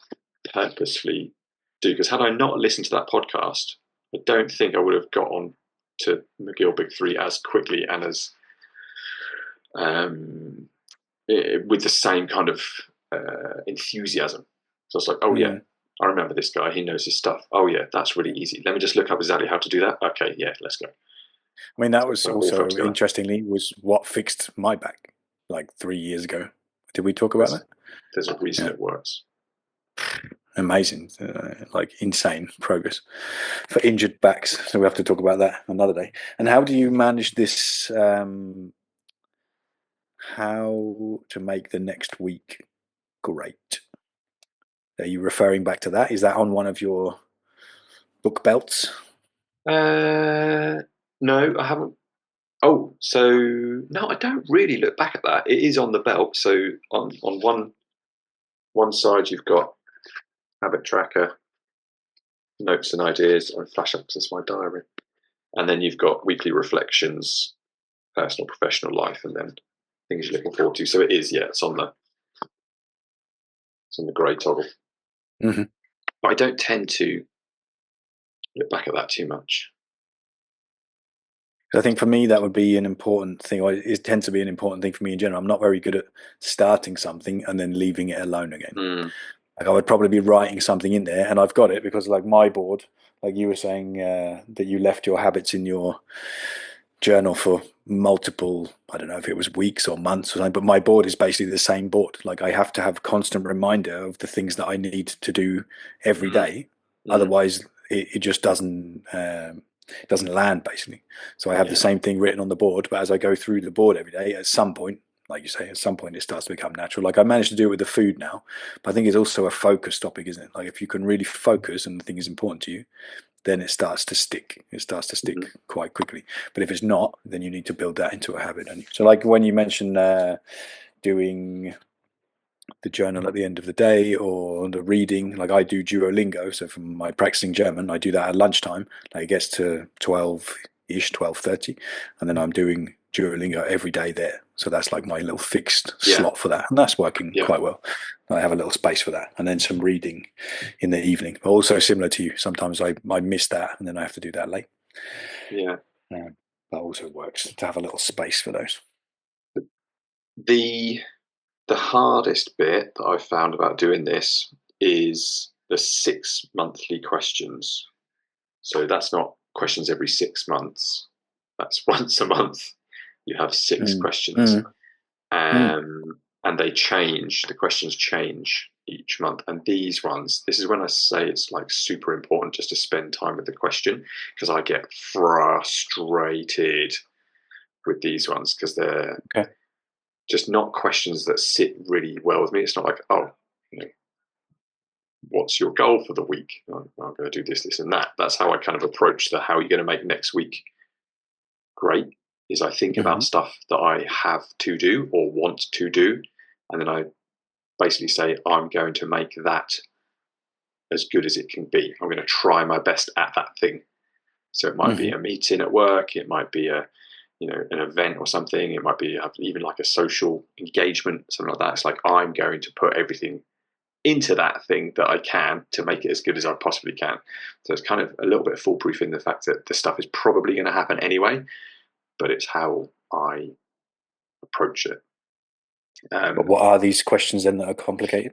purposefully do. Because had I not listened to that podcast, I don't think I would have got on to McGill Big Three as quickly and as with the same kind of enthusiasm. So I was like, oh yeah, I remember this guy. He knows his stuff. Oh yeah, that's really easy. Let me just look up exactly how to do that. Okay, yeah, let's go. I mean, that was also, interestingly, was what fixed my back like 3 years ago. Did we talk about that? There's a reason it works. Amazing, like insane progress for injured backs. So we have to talk about that another day. And how do you manage this? How to make the next week great? Are you referring back to that? Is that on one of your book belts? No, I haven't. Oh, so no, I don't really look back at that. It is on the belt. So on one side you've got habit tracker, notes and ideas, or flash up because it's my diary, and then you've got weekly reflections, personal, professional life, and then things you're looking forward to. So it is, it's on the grey toggle. But I don't tend to look back at that too much. I think for me that would be an important thing, or it tends to be an important thing for me in general. I'm not very good at starting something and then leaving it alone again. Like I would probably be writing something in there, and I've got it because, like, my board, like you were saying, that you left your habits in your journal for multiple, I don't know if it was weeks or months or something, but my board is basically the same board. Like I have to have a constant reminder of the things that I need to do every day. Otherwise it just doesn't land, basically. So I have the same thing written on the board, but as I go through the board every day, at some point, like you say, at some point it starts to become natural. Like I managed to do it with the food now, but I think it's also a focus topic, isn't it? Like if you can really focus and the thing is important to you, then it starts to stick. It starts to stick quite quickly. But if it's not, then you need to build that into a habit. Don't you? So like when you mentioned doing the journal at the end of the day or the reading, like I do Duolingo. So from my practicing German, I do that at lunchtime. Like it gets to 12-ish, 12:30, and then I'm doing Duolingo every day there. So that's like my little fixed slot for that. And that's working quite well. I have a little space for that. And then some reading in the evening. But also similar to you, sometimes I miss that and then I have to do that late. Yeah. That also works, to have a little space for those. The hardest bit that I've found about doing this is the 6 monthly questions. So that's not questions every 6 months. That's once a month. You have 6 questions. And they change. The questions change each month. And these ones, this is when I say it's like super important just to spend time with the question, because I get frustrated with these ones because they're just not questions that sit really well with me. It's not like, oh, what's your goal for the week? I'm going to do this, this, and that. That's how I kind of approach how are you going to make next week great, is I think about stuff that I have to do or want to do, and then I basically say, I'm going to make that as good as it can be. I'm going to try my best at that thing. So it might be a meeting at work, it might be an event or something, it might be even like a social engagement, something like that. It's like I'm going to put everything into that thing that I can to make it as good as I possibly can. So it's kind of a little bit foolproof in the fact that the stuff is probably going to happen anyway, but it's how I approach it. But what are these questions then that are complicated?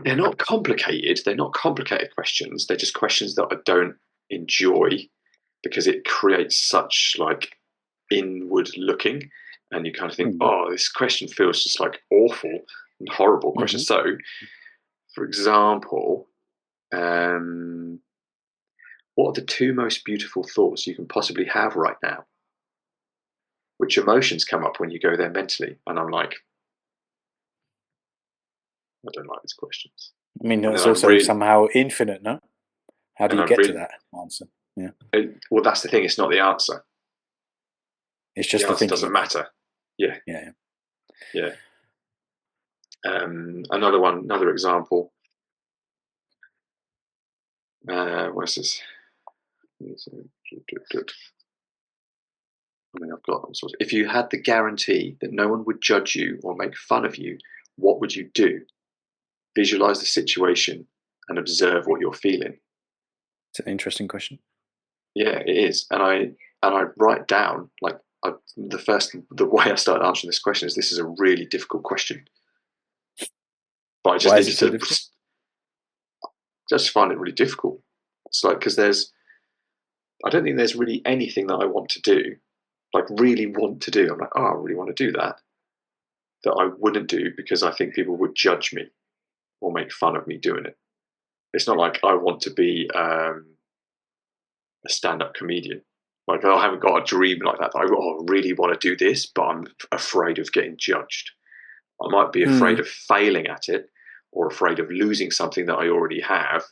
They're not complicated. They're not complicated questions. They're just questions that I don't enjoy because it creates such like inward looking, and you kind of think, oh, this question feels just like awful and horrible question. So, for example, what are the 2 most beautiful thoughts you can possibly have right now? Which emotions come up when you go there mentally? And I'm like, I don't like these questions. I mean, it's also somehow infinite, no? How do you get to that answer? Yeah. Well, that's the thing. It's not the answer. It's just the answer doesn't matter. Yeah. Another example. What's this? I mean, I've got all sorts. If you had the guarantee that no one would judge you or make fun of you, what would you do? Visualize the situation and observe what you're feeling. It's an interesting question. Yeah, it is. And I write down like the way I started answering this question is this is a really difficult question. But I just needed to just find it really difficult. It's like because I don't think there's really anything that I want to do, like really want to do. I'm like, oh, I really want to do that I wouldn't do because I think people would judge me or make fun of me doing it. It's not like I want to be a stand-up comedian. Like I haven't got a dream like that. I really want to do this, but I'm afraid of getting judged. I might be afraid of failing at it or afraid of losing something that I already have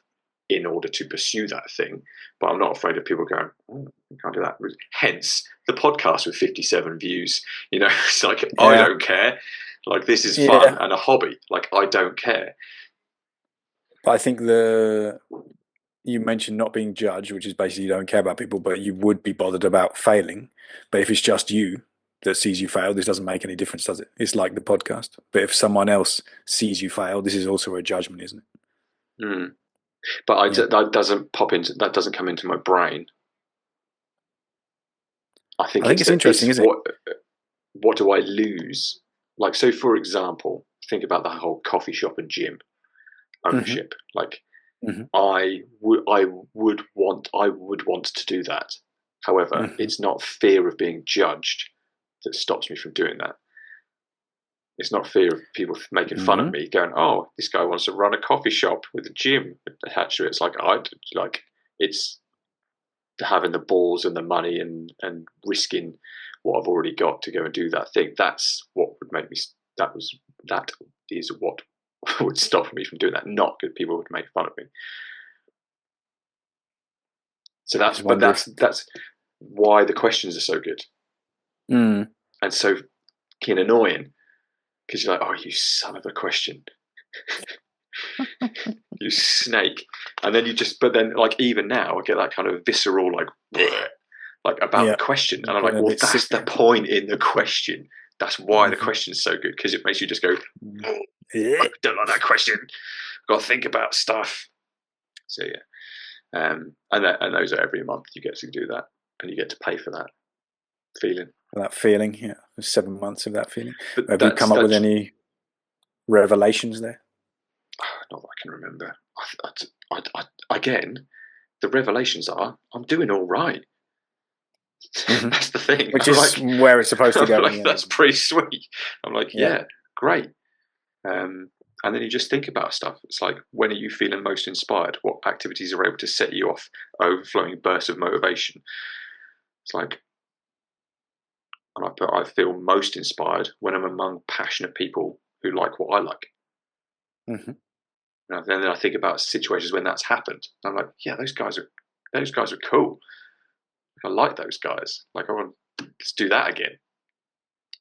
in order to pursue that thing. But I'm not afraid of people going, oh, I can't do that. Hence the podcast with 57 views. It's like, I don't care. Like this is fun and a hobby. Like I don't care. But I think you mentioned not being judged, which is basically you don't care about people, but you would be bothered about failing. But if it's just you that sees you fail, this doesn't make any difference, does it? It's like the podcast. But if someone else sees you fail, this is also a judgment, isn't it? But that doesn't come into my brain. I think it's interesting, isn't it? What do I lose? Like, so for example, think about the whole coffee shop and gym ownership. Like, I would want to do that. However, it's not fear of being judged that stops me from doing that. It's not fear of people making fun of me, going, "Oh, this guy wants to run a coffee shop with a gym attached to it." It's like it's having the balls and the money and risking what I've already got to go and do that thing. That's what would make me. That is what would stop me from doing that. Not that people would make fun of me. So that's why the questions are so good. Mm. And so fucking annoying, because you're like, oh, you son of a question. You snake. And then but then like even now I get that kind of visceral like about the question, and I'm like, well, that's the point in the question. That's why the question's so good, because it makes you just go, oh, I don't like that question. I've got to think about stuff. So yeah, and those are every month you get to do that, and you get to pay for that feeling. That feeling, yeah. 7 months of that feeling. Have you come up with any revelations there? Not that I can remember. Again, the revelations are I'm doing all right. Mm-hmm. That's the thing. Which is like, where it's supposed to go. Like, that's pretty sweet. I'm like, yeah great. And then you just think about stuff. It's like, when are you feeling most inspired? What activities are able to set you off overflowing bursts of motivation? It's like, and I feel most inspired when I'm among passionate people who like what I like. Mm-hmm. And then I think about situations when that's happened. And I'm like, yeah, those guys are cool. I like those guys. Like, I want to do that again.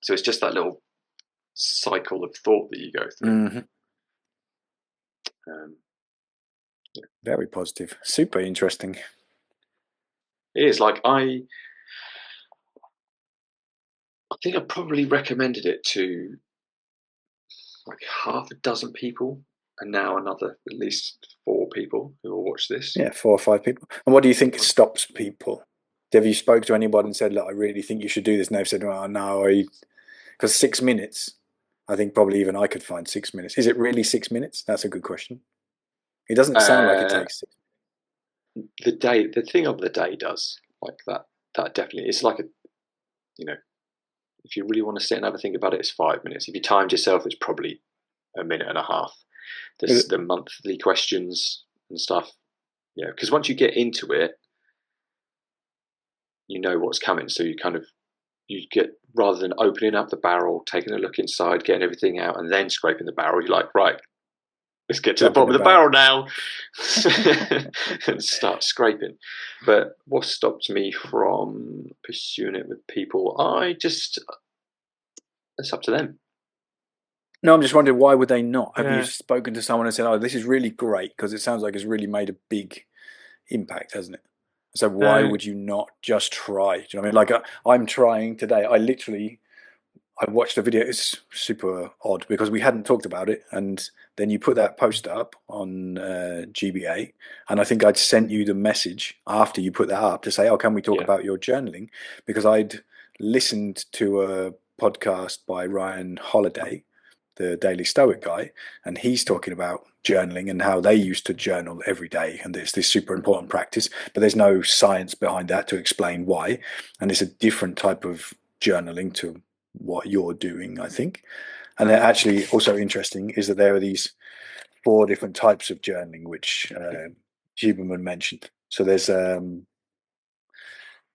So it's just that little cycle of thought that you go through. Mm-hmm. Very positive. Super interesting. It is. Like, I think I probably recommended it to like half a dozen people, and now another at least 4 people who will watch this. Yeah, 4 or 5 people. And what do you think stops people? Have you spoke to anybody and said, look, I really think you should do this? And they've said, oh, no, because 6 minutes, I think probably even I could find 6 minutes. Is it really 6 minutes? That's a good question. It doesn't sound like it takes 6 minutes. The thing of the day does, like that definitely, it's like if you really want to sit and have a think about it, it's 5 minutes. If you timed yourself, it's probably a minute and a half. There's the monthly questions and stuff. Yeah, because once you get into it, you know what's coming. So you get, rather than opening up the barrel, taking a look inside, getting everything out, and then scraping the barrel, you're like, right, let's get to the bottom of the barrel now and start scraping. But what stopped me from pursuing it with people, it's up to them. No, I'm just wondering, why would they not? Have you spoken to someone and said, oh, this is really great, because it sounds like it's really made a big impact, hasn't it? So why would you not just try? Do you know what I mean? Like, I'm trying today. I watched a video. It's super odd because we hadn't talked about it, and then you put that post up on GBA, and I think I'd sent you the message after you put that up to say, oh, can we talk about your journaling? Because I'd listened to a podcast by Ryan Holiday, the Daily Stoic guy, and he's talking about journaling and how they used to journal every day, and it's this super important practice, but there's no science behind that to explain why, and it's a different type of journaling to what you're doing, I think. And they're actually also interesting is that there are these 4 different types of journaling, which Huberman mentioned. So there's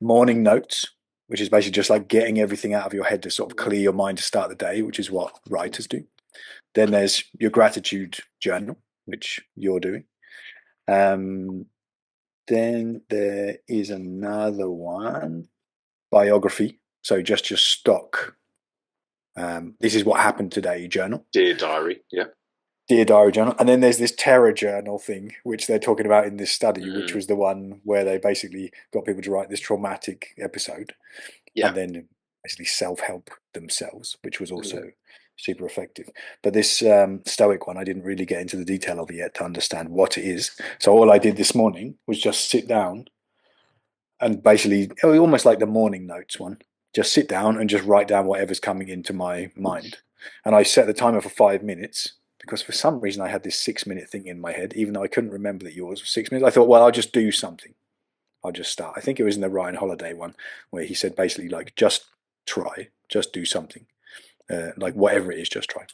morning notes, which is basically just like getting everything out of your head to sort of clear your mind to start the day, which is what writers do. Then there's your gratitude journal, which you're doing. Then there is another one, biography. So just your stock. This is what happened today journal. Dear diary, yeah. Dear diary journal. And then there's this terror journal thing, which they're talking about in this study, which was the one where they basically got people to write this traumatic episode and then basically self-help themselves, which was also super effective. But this Stoic one, I didn't really get into the detail of it yet to understand what it is. So all I did this morning was just sit down and basically, almost like the morning notes one, just sit down and just write down whatever's coming into my mind. And I set the timer for 5 minutes because for some reason I had this 6 minute thing in my head, even though I couldn't remember that yours was 6 minutes. I thought, well, I'll just do something. I'll just start. I think it was in the Ryan Holiday one where he said basically like, just try, just do something. Like whatever it is, just try.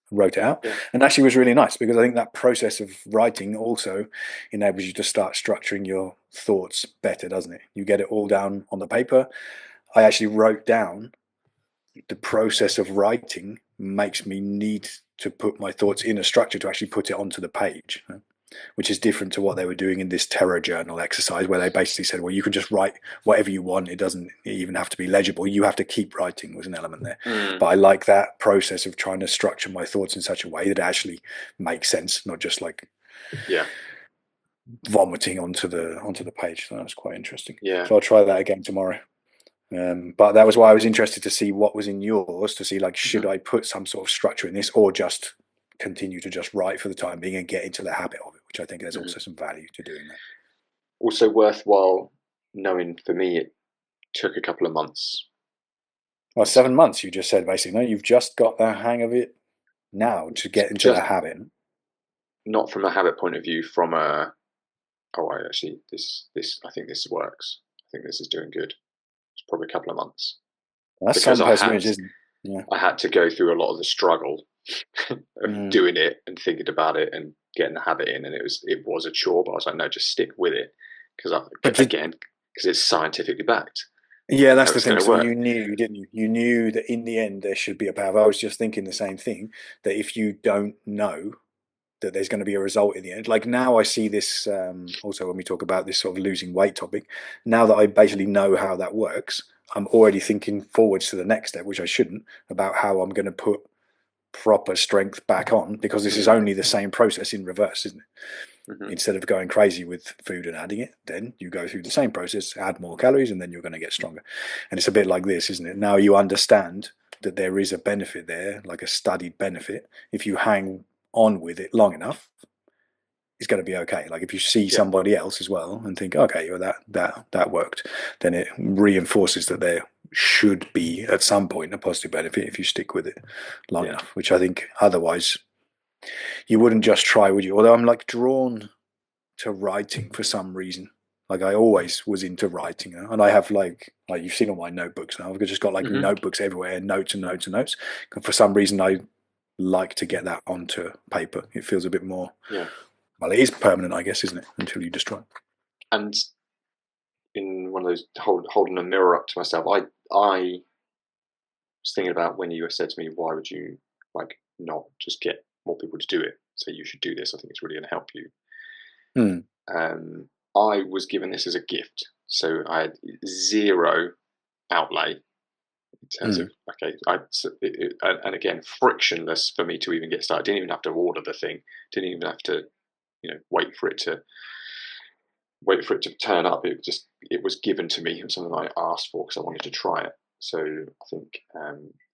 Wrote it out. And actually was really nice because I think that process of writing also enables you to start structuring your thoughts better, doesn't it? You get it all down on the paper. I actually wrote down the process of writing makes me need to put my thoughts in a structure to actually put it onto the page. which is different to what they were doing in this terror journal exercise, where they basically said, well, you can just write whatever you want. It doesn't even have to be legible. You have to keep writing, was an element there. But I like that process of trying to structure my thoughts in such a way that actually makes sense, not just like vomiting onto the page. So that was quite interesting. Yeah. So I'll try that again tomorrow. But that was why I was interested to see what was in yours, to see like, should I put some sort of structure in this, or just continue to just write for the time being and get into the habit of it, which I think there's also some value to doing that. Also worthwhile knowing, for me, it took a couple of months. Well, 7 months, you just said, basically. No, you've just got the hang of it now to get into the habit. Not from a habit point of view, from a, this I think this works. I think this is doing good. It's probably a couple of months. Well, that's some perseverance, isn't it? Yeah. I had to go through a lot of the struggle of doing it and thinking about it and getting the habit in, and it was a chore. But I was like, no, just stick with it, because it's scientifically backed. Yeah, that's the thing. So you knew, didn't you? You knew that in the end there should be a path. I was just thinking the same thing, that if you don't know that there's going to be a result in the end. Like now I see this also when we talk about this sort of losing weight topic, now that I basically know how that works, I'm already thinking forwards to the next step, which I shouldn't, about how I'm going to put proper strength back on, because this is only the same process in reverse, isn't it? Instead of going crazy with food and adding it, then you go through the same process, add more calories, and then you're going to get stronger. And it's a bit like this, isn't it? Now you understand that there is a benefit there, like a studied benefit. If you hang on with it long enough, it's going to be okay. Like if you see somebody else as well and think, okay, well, that worked, then it reinforces that there should be at some point a positive benefit if you stick with it long enough, which I think otherwise you wouldn't just try, would you? Although I'm like drawn to writing for some reason. Like I always was into writing, and I have like you've seen all my notebooks now. I've just got like notebooks everywhere, notes and notes and notes. And for some reason, I like to get that onto paper. It feels a bit more. Well, it is permanent, I guess, isn't it? Until you destroy it. And in one of those holding a mirror up to myself, I was thinking about when you said to me, why would you like not just get more people to do it? So you should do this. I think it's really going to help you. I was given this as a gift, so I had zero outlay in terms of and again, frictionless for me to even get started. I didn't even have to order the thing. Didn't even have to, wait for it to turn up. It was given to me. It was something I asked for because I wanted to try it. So I think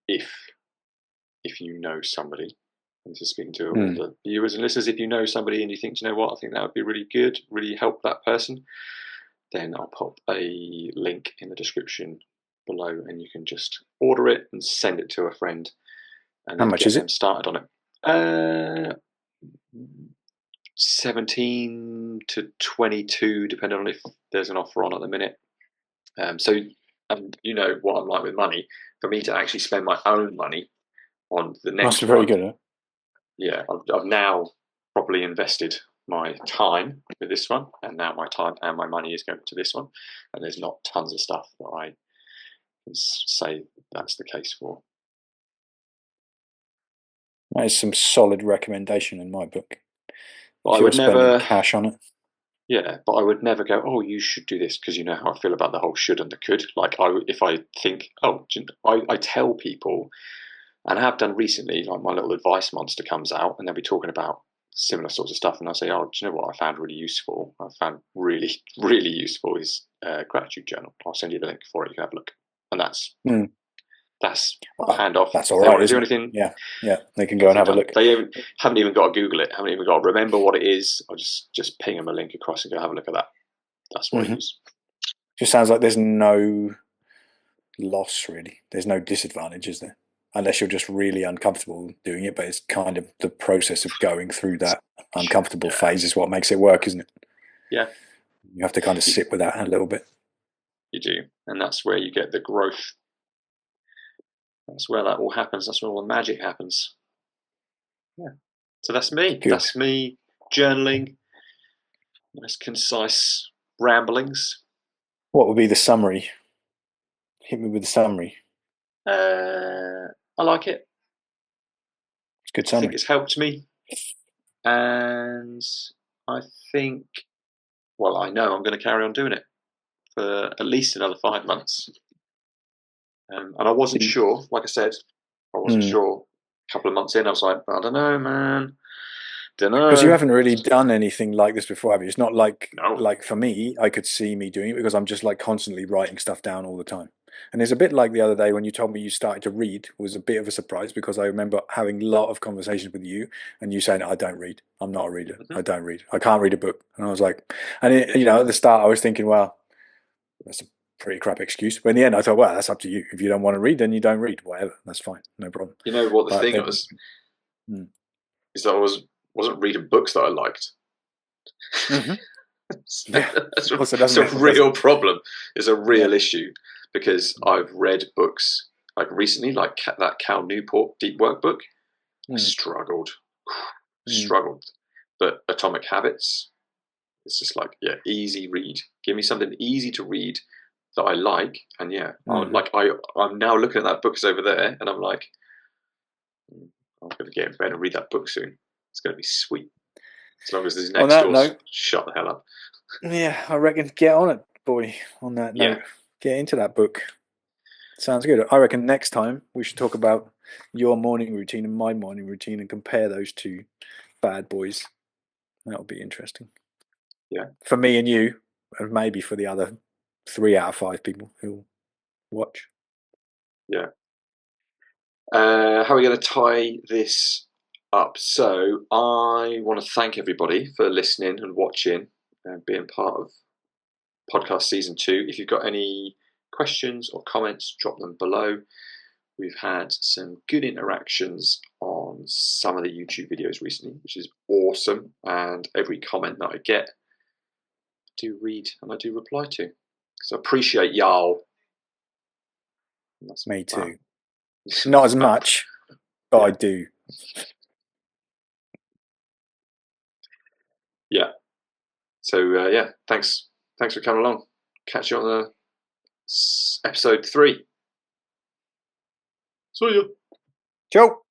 if you know somebody, and this is speaking to all the viewers and listeners, if you know somebody and you think, you know what, I think that would be really good, really help that person, then I'll pop a link in the description below, and you can just order it and send it to a friend. And how much is it? Started on it. 17 to 22, depending on if there's an offer on at the minute. So you know what I'm like with money. For me to actually spend my own money on the next must be very good, huh? Yeah, I've now properly invested my time with this one, and now my time and my money is going to this one, and there's not tons of stuff that I can say that's the case for. That is some solid recommendation in my book. I would never cash on it. Yeah, but I would never go, oh, you should do this, because you know how I feel about the whole should and the could. Like if I think, I tell people, and I have done recently, like my little advice monster comes out, and they'll be talking about similar sorts of stuff, and I'll say, oh, do you know what I found really useful? I found really, really useful is gratitude journal. I'll send you the link for it. You can have a look, and that's hand off. That's all right. They do anything? Yeah, they can go and have a look. They haven't even got to Google it. Haven't even got to remember what it is. I'll just ping them a link across and go have a look at that. That's what it is. Just sounds like there's no loss really. There's no disadvantage, is there? Unless you're just really uncomfortable doing it, but it's kind of the process of going through that uncomfortable phase is what makes it work, isn't it? Yeah. You have to kind of sit with that a little bit. You do. And that's where you get the growth. That's where that all happens. That's where all the magic happens. Yeah. So that's me. Good. That's me journaling. Nice, concise ramblings. What would be the summary? Hit me with the summary. I like it. It's a good summary. I think it's helped me. And I think, well, I know I'm going to carry on doing it for at least another 5 months. And I wasn't sure, like I said, I wasn't sure. A couple of months in, I was like, I don't know, man. Don't know. Because you haven't really done anything like this before, have you? It's not like, No. like for me, I could see me doing it because I'm just like constantly writing stuff down all the time. And it's a bit like the other day when you told me you started to read was a bit of a surprise because I remember having a lot of conversations with you and you saying, I don't read. I'm not a reader. I don't read. I can't read a book. And I was like, and it, you know, at the start I was thinking, well, that's a pretty crap excuse. But in the end I thought, well, that's up to you. If you don't want to read, then you don't read. Whatever. That's fine. No problem. You know what the thing was? Is that I wasn't reading books that I liked. That's a real problem. It's a real issue because I've read books like recently, like that Cal Newport Deep Work book. I struggled. But Atomic Habits, it's just like, yeah, easy read. Give me something easy to read that I like, and I'm now looking at that book over there, and I'm like, I'm going to get in bed and read that book soon. It's going to be sweet. As long as these next doors shut the hell up. Yeah, I reckon get on it, boy, on that note. Get into that book. Sounds good. I reckon next time we should talk about your morning routine and my morning routine and compare those two bad boys. That'll be interesting. Yeah. For me and you, and maybe for the other 3 out of 5 people who'll watch. Yeah. How are we going to tie this up? So I want to thank everybody for listening and watching and being part of podcast season 2. If you've got any questions or comments, drop them below. We've had some good interactions on some of the YouTube videos recently, which is awesome. And every comment that I get, I do read and I do reply to. So I appreciate y'all. Me too. Not as much, but I do. Yeah. So thanks for coming along. Catch you on episode 3. See ya. Ciao.